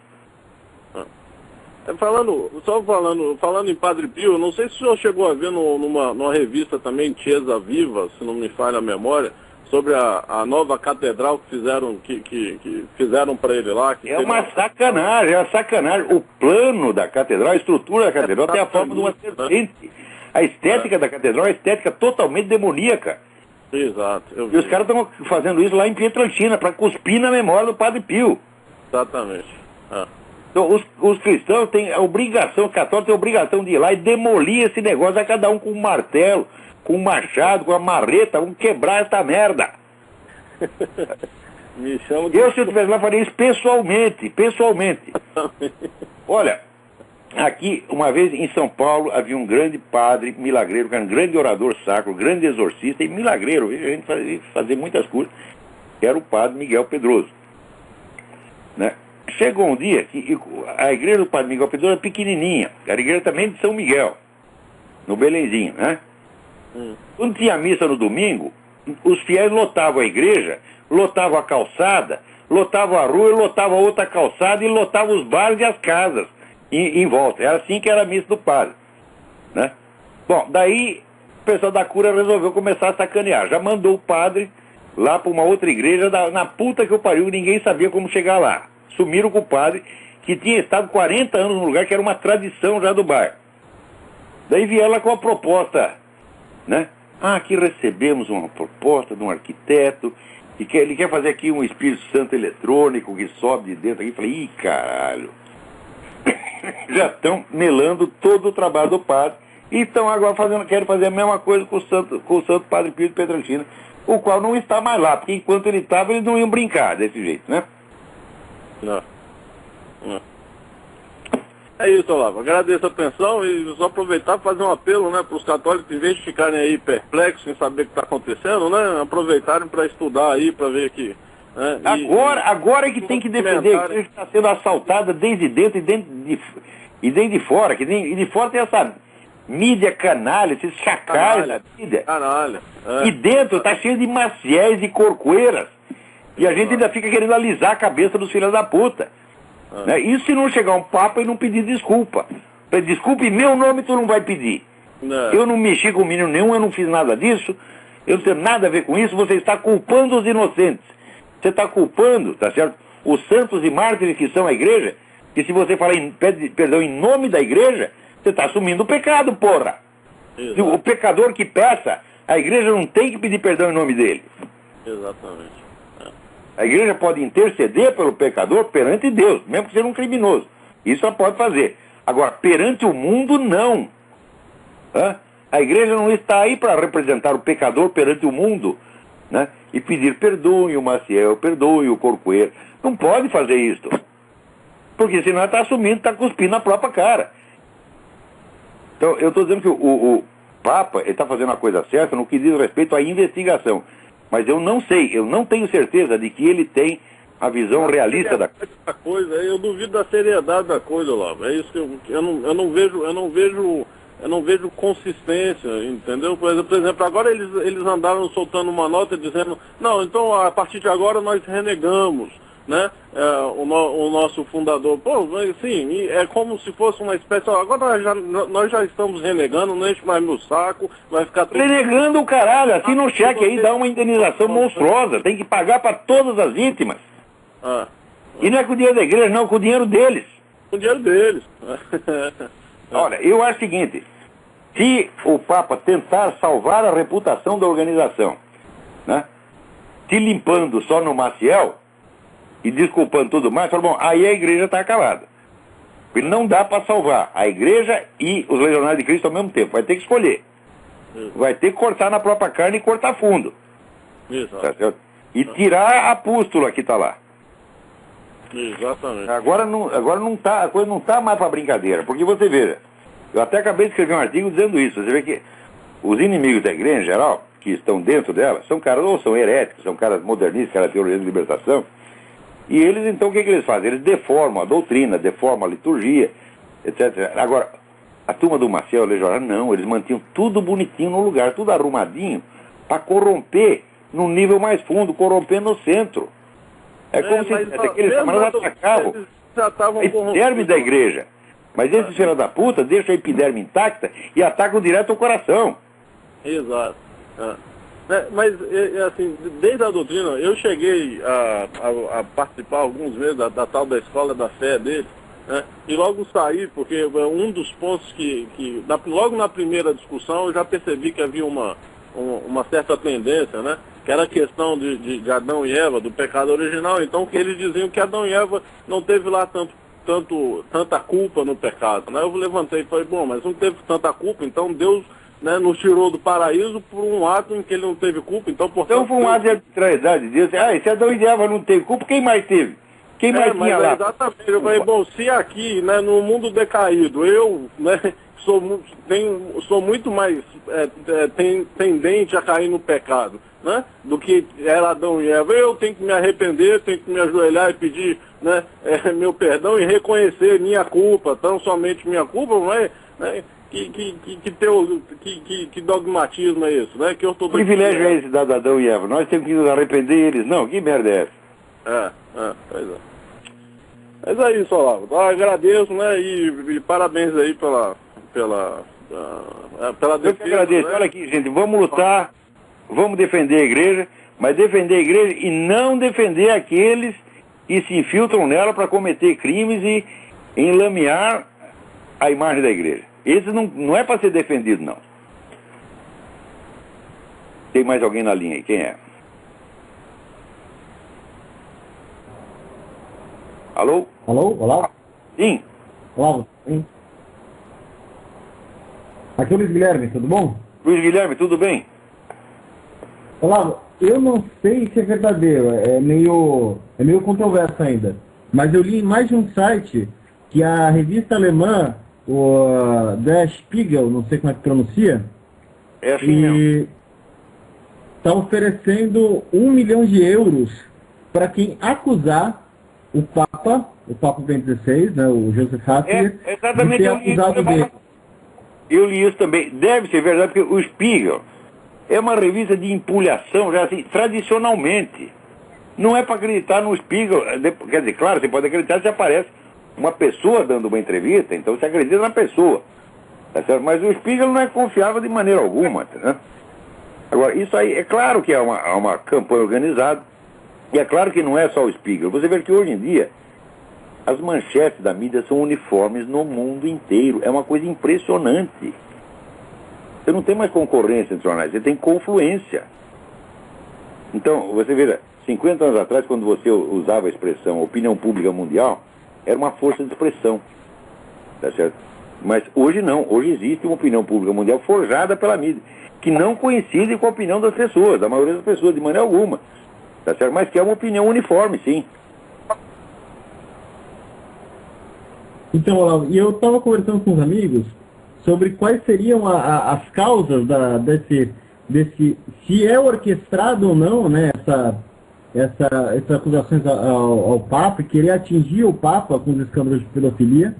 Falando em Padre Pio, não sei se o senhor chegou a ver numa revista também, Chiesa Viva, se não me falha a memória, sobre a nova catedral que fizeram para ele lá. É uma sacanagem, é uma sacanagem. O plano da catedral, a estrutura da catedral tem a forma de uma serpente. A estética da catedral é uma estética totalmente demoníaca. Exato. E os caras estão fazendo isso lá em Pietrelcina, para cuspir na memória do Padre Pio. Exatamente. Então, os cristãos têm a obrigação, os católicos têm a obrigação de ir lá e demolir esse negócio, a cada um com um martelo, com um machado, com uma marreta, vamos quebrar essa merda. Me chama de... Se eu estivesse lá, faria isso pessoalmente. Olha, aqui, uma vez em São Paulo, havia um grande padre milagreiro, que era um grande orador sacro, grande exorcista e milagreiro, a gente fazia muitas coisas, que era o padre Miguel Pedroso. Né? Chegou um dia que a igreja do padre Miguel Pedroso era pequenininha, era a igreja também de São Miguel, no Belenzinho, né? Quando tinha missa no domingo, os fiéis lotavam a igreja, lotavam a calçada, lotavam a rua, lotavam a outra calçada e lotavam os bares e as casas em volta. Era assim que era a missa do padre, né? Bom, daí o pessoal da cura resolveu começar a sacanear. Já mandou o padre lá para uma outra igreja na puta que o pariu, ninguém sabia como chegar lá. Sumiram com o padre, que tinha estado 40 anos no lugar, que era uma tradição já do bairro. Daí vieram lá com a proposta, né? Aqui recebemos uma proposta de um arquiteto, e ele quer fazer aqui um Espírito Santo eletrônico que sobe de dentro aqui. Falei, ih, caralho. Já estão melando todo o trabalho do padre, e estão agora querem fazer a mesma coisa com o Santo Padre Pio de Pietrelcina, o qual não está mais lá, porque enquanto ele estava, eles não iam brincar desse jeito, né? Não. É isso, Olavo. Agradeço a atenção e só aproveitar para fazer um apelo, né, para os católicos, em vez de ficarem aí perplexos sem saber o que está acontecendo, né, aproveitarem para estudar aí, para ver que... Né, agora é que tem que defender, que a igreja está sendo assaltada desde dentro e dentro de fora, e de fora tem essa mídia canalha, esses chacais da mídia. Canalha. E dentro está cheio de maciéis e corcoeiras. E a gente ainda fica querendo alisar a cabeça dos filhos da puta. Né? Isso se não chegar um papa e não pedir desculpa. Desculpe, em meu nome tu não vai pedir. Eu não mexi com menino nenhum, eu não fiz nada disso, eu não tenho nada a ver com isso, você está culpando os inocentes. Você está culpando, tá certo? Os santos e mártires que são a igreja, que se você falar pede perdão em nome da igreja, você está assumindo o pecado, porra. Se o pecador que peça, a igreja não tem que pedir perdão em nome dele. Exatamente. A igreja pode interceder pelo pecador perante Deus, mesmo que seja um criminoso. Isso ela pode fazer. Agora, perante o mundo, não. A igreja não está aí para representar o pecador perante o mundo, né? e pedir perdoe o Maciel, perdoe o Corcoeiro. Não pode fazer isso. Porque senão está assumindo, está cuspindo na própria cara. Então, eu estou dizendo que o Papa está fazendo a coisa certa no que diz respeito à investigação. Mas eu não sei, eu não tenho certeza de que ele tem a visão realista da coisa. Eu duvido da seriedade da coisa, Olavo. É isso que eu não vejo consistência, entendeu? Por exemplo, agora eles andaram soltando uma nota dizendo, não, então a partir de agora nós renegamos, né, o nosso fundador. Pô, assim, é como se fosse uma espécie, agora nós já estamos renegando, não enche mais meu saco, vai ficar tudo... Renegando o caralho, assina um cheque aí, dá uma indenização monstruosa, tem que pagar para todas as vítimas. E não é com o dinheiro da igreja, não, com o dinheiro deles. Com o dinheiro deles. Olha, eu acho o seguinte, se o Papa tentar salvar a reputação da organização, né, se limpando só no Maciel e desculpando tudo mais, fala, bom, aí a igreja está acabada. Porque não dá para salvar a igreja e os legionários de Cristo ao mesmo tempo, vai ter que escolher. Vai ter que cortar na própria carne e cortar fundo. Tá certo? E tirar a pústula que está lá. Exatamente. Agora não tá, a coisa não está mais para brincadeira, porque você veja, eu até acabei de escrever um artigo dizendo isso, você vê que os inimigos da igreja em geral, que estão dentro dela, são caras, ou são heréticos, são caras modernistas, caras teoria de libertação, e eles então o que eles fazem? Eles deformam a doutrina, deformam a liturgia, etc. Agora, a turma do Maciel, legionário, não, eles mantinham tudo bonitinho no lugar, tudo arrumadinho, para corromper no nível mais fundo, corromper no centro. É como se aqueles camaradas atacavam a epiderme da igreja. Mas esses filhos da puta deixam a epiderme intacta e atacam direto ao coração. Exato. Mas, assim, desde a doutrina, eu cheguei a participar alguns meses da tal da escola da fé deles, né? E logo saí, porque um dos pontos logo na primeira discussão, eu já percebi que havia uma certa tendência, né? Que era a questão de Adão e Eva, do pecado original. Então, que eles diziam que Adão e Eva não teve lá tanta culpa no pecado, né? Eu levantei e falei, bom, mas não teve tanta culpa, então Deus, né, nos tirou do paraíso por um ato em que ele não teve culpa, então portanto... Então foi um ato de arbitrariedade de Deus. Se Adão e Eva não teve culpa, quem mais teve? Quem mais tinha lá? Exatamente, eu falei, bom, se aqui, né, no mundo decaído, eu, né, sou muito mais tendente a cair no pecado, né, do que era Adão e Eva, eu tenho que me arrepender, tenho que me ajoelhar e pedir, né, meu perdão e reconhecer minha culpa, tão somente minha culpa, mas, né, que dogmatismo é esse, né? Que ortodoxia. Que privilégio é esse dado a Adão e Eva? Nós temos que nos arrepender eles. Não, que merda é essa? Pois é. Mas é isso, Olavo. Eu agradeço, né? E parabéns aí pela defesa. Eu que agradeço. Né? Olha aqui, gente, vamos lutar, vamos defender a igreja, mas defender a igreja e não defender aqueles que se infiltram nela para cometer crimes e enlamear a imagem da igreja. Esse não é para ser defendido, não. Tem mais alguém na linha aí? Quem é? Alô? Alô? Olá? Sim. Olá, sim. Aqui é o Luiz Guilherme, tudo bom? Luiz Guilherme, tudo bem? Olá, eu não sei se é verdadeiro, é meio controverso ainda. Mas eu li em mais de um site que a revista alemã, o Der Spiegel, não sei como é que pronuncia, está oferecendo 1 milhão de euros para quem acusar o Papa Bento XVI, né, o Joseph Ratzinger, de ter acusado dele. Eu li isso também. Deve ser verdade, porque o Spiegel é uma revista de empulhação, já assim, tradicionalmente. Não é para acreditar no Spiegel. Quer dizer, claro, você pode acreditar se aparece uma pessoa dando uma entrevista, então você acredita na pessoa. Tá certo? Mas o Spiegel não é confiável de maneira alguma. Né? Agora, isso aí, é claro que é uma campanha organizada, e é claro que não é só o Spiegel. Você vê que hoje em dia, as manchetes da mídia são uniformes no mundo inteiro. É uma coisa impressionante. Você não tem mais concorrência entre jornais, você tem confluência. Então, você vê, 50 anos atrás, quando você usava a expressão opinião pública mundial, era uma força de expressão. Tá certo? Mas hoje não. Hoje existe uma opinião pública mundial forjada pela mídia, que não coincide com a opinião das pessoas, da maioria das pessoas, de maneira alguma. Tá certo? Mas que é uma opinião uniforme, sim. Então, Olavo, e eu estava conversando com os amigos sobre quais seriam as causas desse se é orquestrado ou não, né, essas acusações ao Papa, querer atingir o Papa com os escândalos de pedofilia,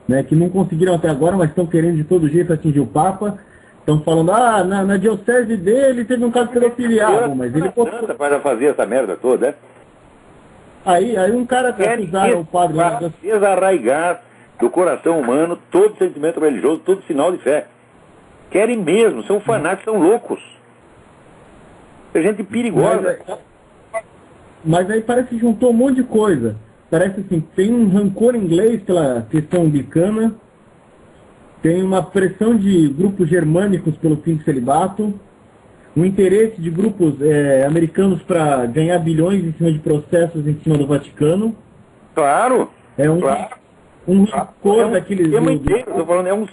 né, que não conseguiram até agora, mas estão querendo de todo jeito atingir o Papa. Estão falando, na diocese dele teve um caso de pedofilia, mas ele para fazer essa merda toda, né? Aí um cara que acusaram o padre lá, desarraigar do coração humano todo sentimento religioso, todo sinal de fé. Querem mesmo, são fanáticos, são loucos. É gente perigosa. Mas aí parece que juntou um monte de coisa. Parece assim, tem um rancor inglês pela questão anglicana, tem uma pressão de grupos germânicos pelo fim do celibato, um interesse de grupos americanos para ganhar bilhões em cima de processos em cima do Vaticano. Claro. Um rancor daqueles... Estou falando,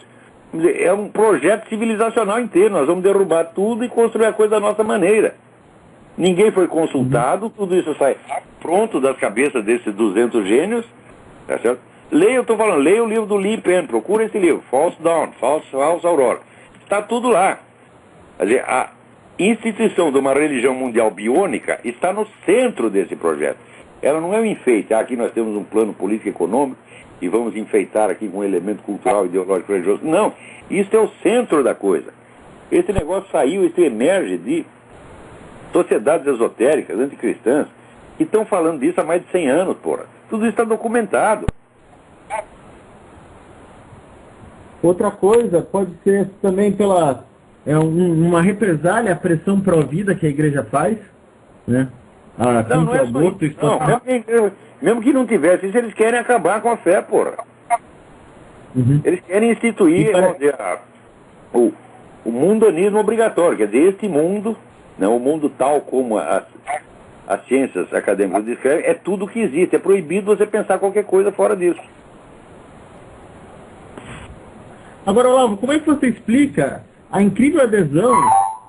é um projeto civilizacional inteiro. Nós vamos derrubar tudo e construir a coisa da nossa maneira. Ninguém foi consultado, tudo isso sai pronto das cabeças desses 200 gênios, tá certo? Leia o livro do Lee Penn, procura esse livro, False Dawn, False Aurora. Está tudo lá. Quer dizer, a instituição de uma religião mundial biônica está no centro desse projeto. Ela não é um enfeite. Aqui nós temos um plano político e econômico e vamos enfeitar aqui com um elemento cultural, ideológico, religioso. Não, isso é o centro da coisa. Esse negócio saiu, isso emerge de sociedades esotéricas, anticristãs, que estão falando disso há mais de 100 anos, porra. Tudo isso está documentado. Outra coisa pode ser também pela uma represália à pressão pró-vida que a igreja faz, né? Não é aborto, isso. Mesmo que não tivesse isso, eles querem acabar com a fé, porra. Eles querem instituir o mundanismo obrigatório, quer dizer, este mundo, né, o mundo tal como as ciências acadêmicas descrevem, é tudo que existe. É proibido você pensar qualquer coisa fora disso. Agora, Olavo, como é que você explica a incrível adesão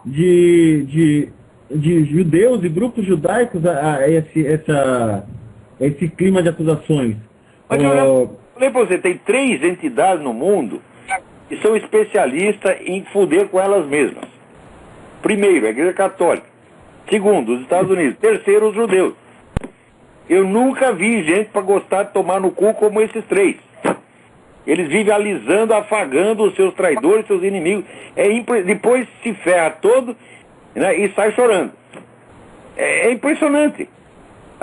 de judeus e grupos judaicos a esse clima de acusações? Mas eu falei pra você, tem 3 entidades no mundo que são especialistas em foder com elas mesmas. Primeiro, a Igreja Católica. Segundo, os Estados Unidos. Terceiro, os judeus. Eu nunca vi gente para gostar de tomar no cu como esses 3. Eles vivem alisando, afagando os seus traidores, seus inimigos. Depois se ferra todo, né, e sai chorando. É impressionante.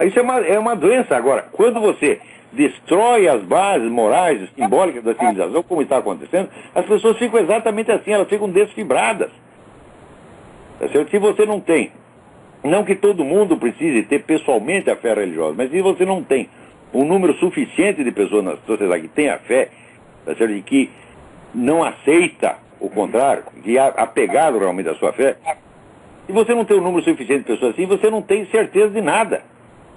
Isso é uma doença. Agora, quando você destrói as bases morais, simbólicas da civilização, como está acontecendo, as pessoas ficam exatamente assim, elas ficam desfibradas. Se você não tem, não que todo mundo precise ter pessoalmente a fé religiosa, mas se você não tem um número suficiente de pessoas na sociedade que tem a fé, e que não aceita o contrário, que é apegado realmente à sua fé, se você não tem um número suficiente de pessoas assim, você não tem certeza de nada.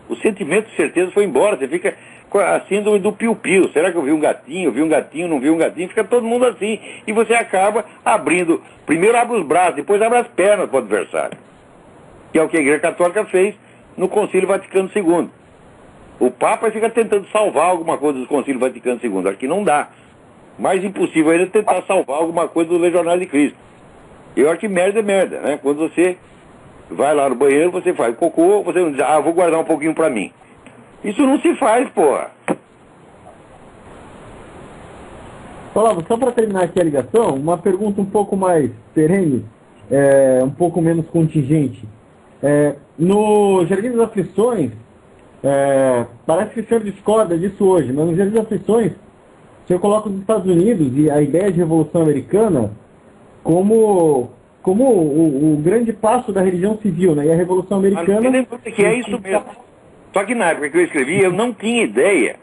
O sentimento de certeza foi embora, você fica com a síndrome do piu-piu. Será que eu vi um gatinho, não vi um gatinho? Fica todo mundo assim. E você acaba abrindo, primeiro abre os braços, depois abre as pernas para o adversário. Que é o que a Igreja Católica fez no Concílio Vaticano II. O Papa fica tentando salvar alguma coisa do Concílio Vaticano II. Acho que não dá. Mais impossível ainda é tentar salvar alguma coisa do Legionário de Cristo. Eu acho que merda é merda, né? Quando você vai lá no banheiro, você faz cocô, você não diz, vou guardar um pouquinho pra mim. Isso não se faz, porra. Olavo, só para terminar aqui a ligação, uma pergunta um pouco mais perene, um pouco menos contingente. No Jardim das Aflições, parece que o senhor discorda disso hoje, mas no Jardim das Aflições, o senhor coloca os Estados Unidos e a ideia de Revolução Americana como o grande passo da religião civil, né? E a Revolução Americana... Que é isso mesmo. Só que na época que eu escrevi, eu não tinha ideia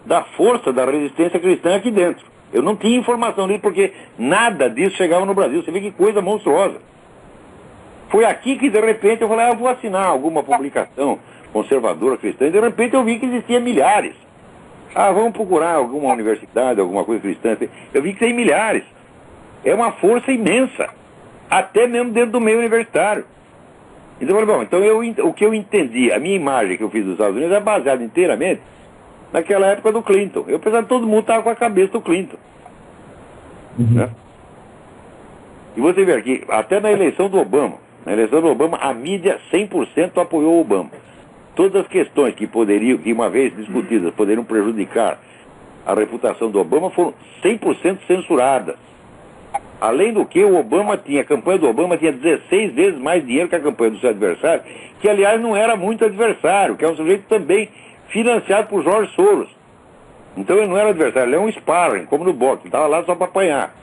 da força da resistência cristã aqui dentro. Eu não tinha informação disso, porque nada disso chegava no Brasil. Você vê que coisa monstruosa. Foi aqui que, de repente, eu falei, eu vou assinar alguma publicação conservadora cristã, e de repente eu vi que existia milhares. Ah, vamos procurar alguma universidade, alguma coisa cristã. Eu vi que tem milhares. É uma força imensa. Até mesmo dentro do meio universitário. Então, eu falei, bom, então o que eu entendi, a minha imagem que eu fiz dos Estados Unidos é baseada inteiramente naquela época do Clinton. Eu pensava que todo mundo estava com a cabeça do Clinton. Né? E você vê aqui, até na eleição do Obama, a mídia 100% apoiou o Obama. Todas as questões que uma vez discutidas, poderiam prejudicar a reputação do Obama foram 100% censuradas. Além do que, a campanha do Obama tinha 16 vezes mais dinheiro que a campanha do seu adversário, que aliás não era muito adversário, que é um sujeito também financiado por George Soros. Então ele não era adversário, ele é um sparring, como no boxe, estava lá só para apanhar.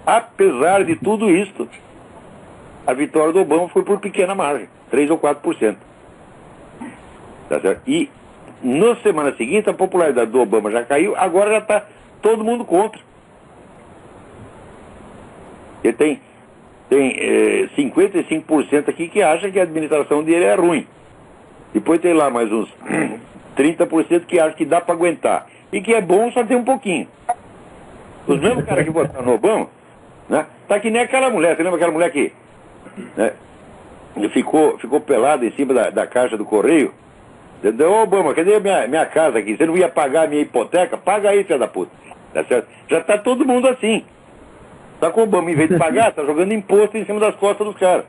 Apesar de tudo isso, a vitória do Obama foi por pequena margem, 3 ou 4%. Tá certo? E na semana seguinte a popularidade do Obama já caiu, agora já está todo mundo contra. Ele tem 55% aqui que acha que a administração dele é ruim. Depois tem lá mais uns 30% que acha que dá para aguentar. E que é bom só ter um pouquinho. Os mesmos caras que votaram no Obama, né? Tá que nem aquela mulher. Você lembra aquela mulher que, né, ficou pelada em cima da caixa do correio? Ô Obama, cadê a minha casa aqui? Você não ia pagar a minha hipoteca? Paga aí, filha da puta. Tá certo? Já tá todo mundo assim. Tá com o Obama, em vez de pagar, tá jogando imposto em cima das costas dos caras.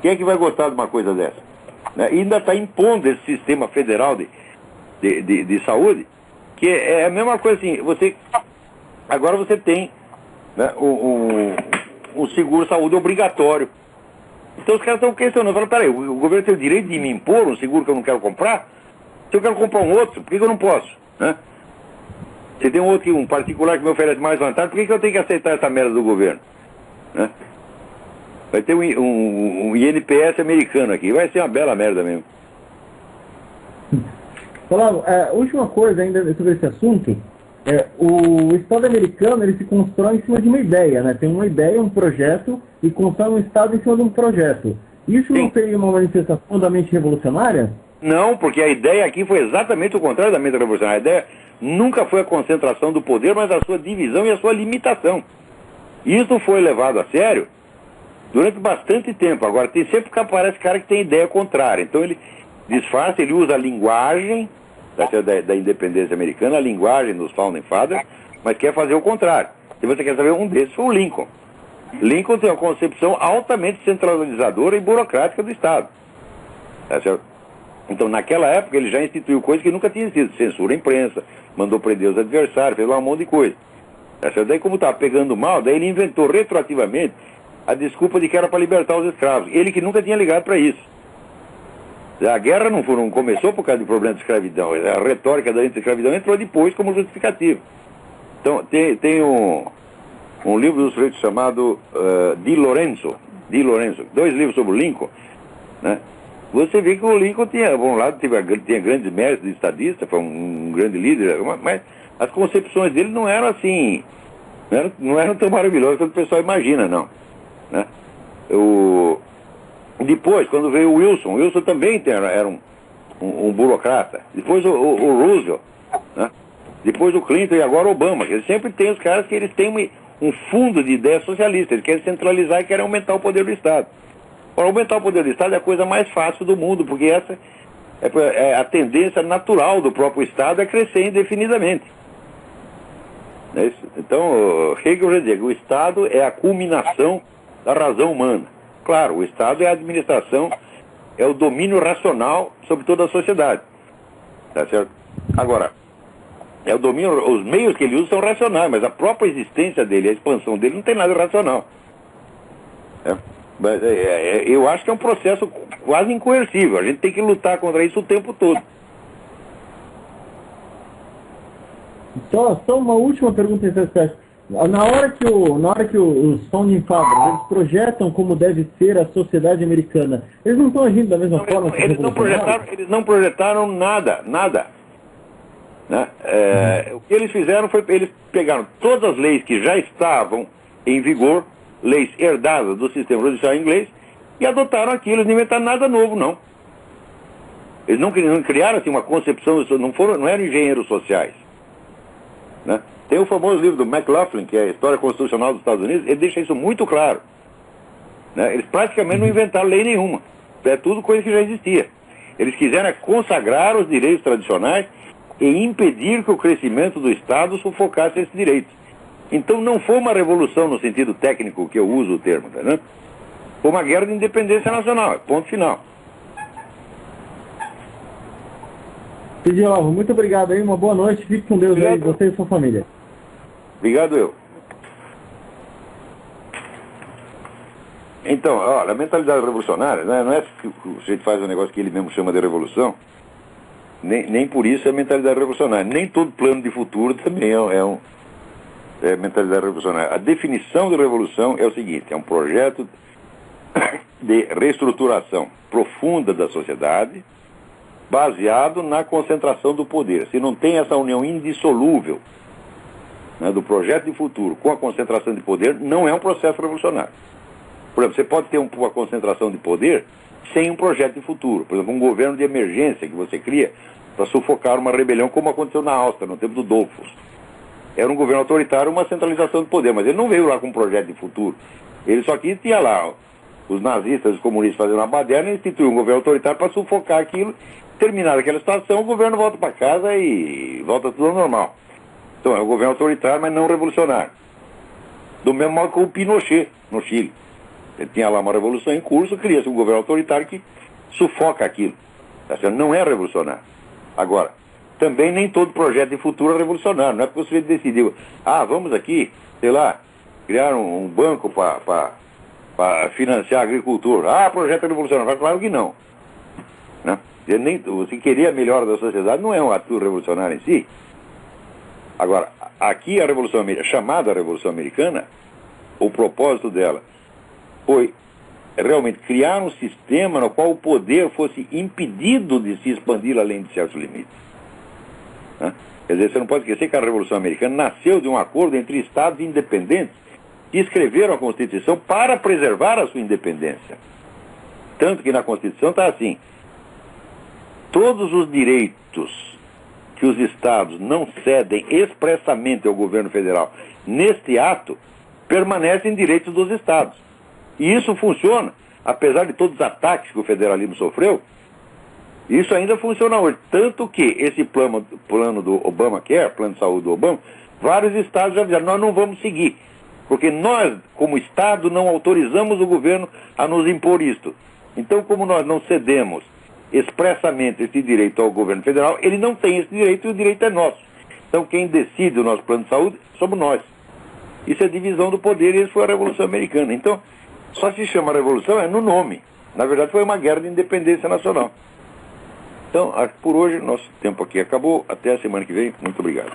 Quem é que vai gostar de uma coisa dessa? Né? E ainda está impondo esse sistema federal de saúde, que é a mesma coisa assim, agora você tem, né, o seguro-saúde obrigatório. Então os caras estão questionando, falam, peraí, o governo tem o direito de me impor um seguro que eu não quero comprar? Se eu quero comprar um outro, por que eu não posso? Né? Se tem um particular que me oferece mais vantagem, por que eu tenho que aceitar essa merda do governo? Né? Vai ter um INPS americano aqui, vai ser uma bela merda mesmo. Olavo, última coisa ainda sobre esse assunto, o Estado americano ele se constrói em cima de uma ideia, né? Tem uma ideia, um projeto, e constrói um Estado em cima de um projeto. Isso Sim. Não seria uma manifestação da mente revolucionária? Não, porque a ideia aqui foi exatamente o contrário da mente revolucionária. A ideia nunca foi a concentração do poder, mas a sua divisão e a sua limitação. Isso foi levado a sério durante bastante tempo. Agora, sempre que aparece cara que tem ideia contrária. Então ele disfarça, ele usa a linguagem da independência americana, a linguagem dos Founding Fathers, mas quer fazer o contrário. Se você quer saber, um desses foi o Lincoln. Lincoln tem uma concepção altamente centralizadora e burocrática do Estado. Tá certo? Então, naquela época, ele já instituiu coisas que nunca tinham existido. Censura a imprensa, mandou prender os adversários, fez lá um monte de coisa. Tá certo? Daí, como estava pegando mal, daí ele inventou retroativamente a desculpa de que era para libertar os escravos. Ele que nunca tinha ligado para isso. A guerra não começou por causa do problema de escravidão. A retórica da anti-escravidão entrou depois como justificativa. Então, tem um livro do sujeito chamado Di Lorenzo, 2 livros sobre o Lincoln, né? Você vê que o Lincoln tinha, por um lado, tinha grandes méritos de estadista, foi um grande líder, mas as concepções dele não eram assim, não eram tão maravilhosas quanto o pessoal imagina, não. Né? Depois, quando veio o Wilson também era um burocrata. Depois o Roosevelt, né? Depois o Clinton e agora o Obama. Eles sempre têm os caras que eles têm um fundo de ideias socialistas. Eles querem centralizar e querem aumentar o poder do Estado. Para aumentar o poder do Estado é a coisa mais fácil do mundo, porque essa é a tendência natural do próprio Estado é crescer indefinidamente. É isso? Então, Hegel já dizia que o Estado é a culminação da razão humana. Claro, o Estado é a administração, é o domínio racional sobre toda a sociedade. Tá certo? Agora, é o domínio, os meios que ele usa são racionais, mas a própria existência dele, a expansão dele, não tem nada racional. Mas eu acho que é um processo quase incoercível. A gente tem que lutar contra isso o tempo todo. Só uma última pergunta interessante. Na hora que os Founding Fathers eles projetam como deve ser a sociedade americana, eles não estão agindo da mesma forma que eles não projetaram nada. Né? O que eles fizeram foi, eles pegaram todas as leis que já estavam em vigor, leis herdadas do sistema judicial inglês, e adotaram aquilo. Eles não inventaram nada novo, não. Eles não criaram assim, uma concepção, não eram engenheiros sociais. Né? Tem o famoso livro do McLaughlin, que é a História Constitucional dos Estados Unidos, ele deixa isso muito claro. Né? Eles praticamente não inventaram lei nenhuma. É tudo coisa que já existia. Eles quiseram consagrar os direitos tradicionais e impedir que o crescimento do Estado sufocasse esses direitos. Então não foi uma revolução no sentido técnico que eu uso o termo, né? Foi uma guerra de independência nacional, ponto final. Cid Olavo, muito obrigado aí, uma boa noite, fique com Deus Obrigado. aí, você e sua família. Obrigado eu. Então, olha, a mentalidade revolucionária, né, não é que o sujeito faz um negócio que ele mesmo chama de revolução, nem por isso é mentalidade revolucionária. Nem todo plano de futuro também é mentalidade revolucionária. A definição de revolução é o seguinte, é um projeto de reestruturação profunda da sociedade, baseado na concentração do poder. Se não tem essa união indissolúvel, né, do projeto de futuro com a concentração de poder, não é um processo revolucionário. Por exemplo, você pode ter uma concentração de poder sem um projeto de futuro. Por exemplo, um governo de emergência que você cria para sufocar uma rebelião, como aconteceu na Áustria, no tempo do Dollfuss. Era um governo autoritário, uma centralização de poder, mas ele não veio lá com um projeto de futuro. Ele só que tinha lá os nazistas e os comunistas fazendo uma baderna e instituiu um governo autoritário para sufocar aquilo. Terminada aquela situação, o governo volta para casa e volta tudo ao normal. Então é um governo autoritário, mas não revolucionário. Do mesmo modo que o Pinochet, no Chile. Ele tinha lá uma revolução em curso, cria-se um governo autoritário que sufoca aquilo. Não é revolucionário. Agora, também nem todo projeto de futuro é revolucionário. Não é porque você decidiu, vamos aqui, sei lá, criar um banco para financiar a agricultura. Projeto revolucionário. Claro que não. Né? Você querer a melhora da sociedade não é um ato revolucionário em si. Agora, aqui a Revolução Americana, chamada Revolução Americana, o propósito dela foi realmente criar um sistema no qual o poder fosse impedido de se expandir além de certos limites. Né? Quer dizer, você não pode esquecer que a Revolução Americana nasceu de um acordo entre estados independentes que escreveram a Constituição para preservar a sua independência. Tanto que na Constituição está assim: todos os direitos que os estados não cedem expressamente ao governo federal neste ato permanecem direitos dos estados. E isso funciona, apesar de todos os ataques que o federalismo sofreu, isso ainda funciona hoje. Tanto que esse plano do Obamacare, plano de saúde do Obama, vários estados já disseram, nós não vamos seguir, porque nós, como estado, não autorizamos o governo a nos impor isto. Então, como nós não cedemos expressamente esse direito ao governo federal, ele não tem esse direito e o direito é nosso. Então, quem decide o nosso plano de saúde somos nós. Isso é divisão do poder e isso foi a Revolução Americana. Então, só se chama revolução no nome. Na verdade, foi uma guerra de independência nacional. Então, por hoje, nosso tempo aqui acabou. Até a semana que vem. Muito obrigado.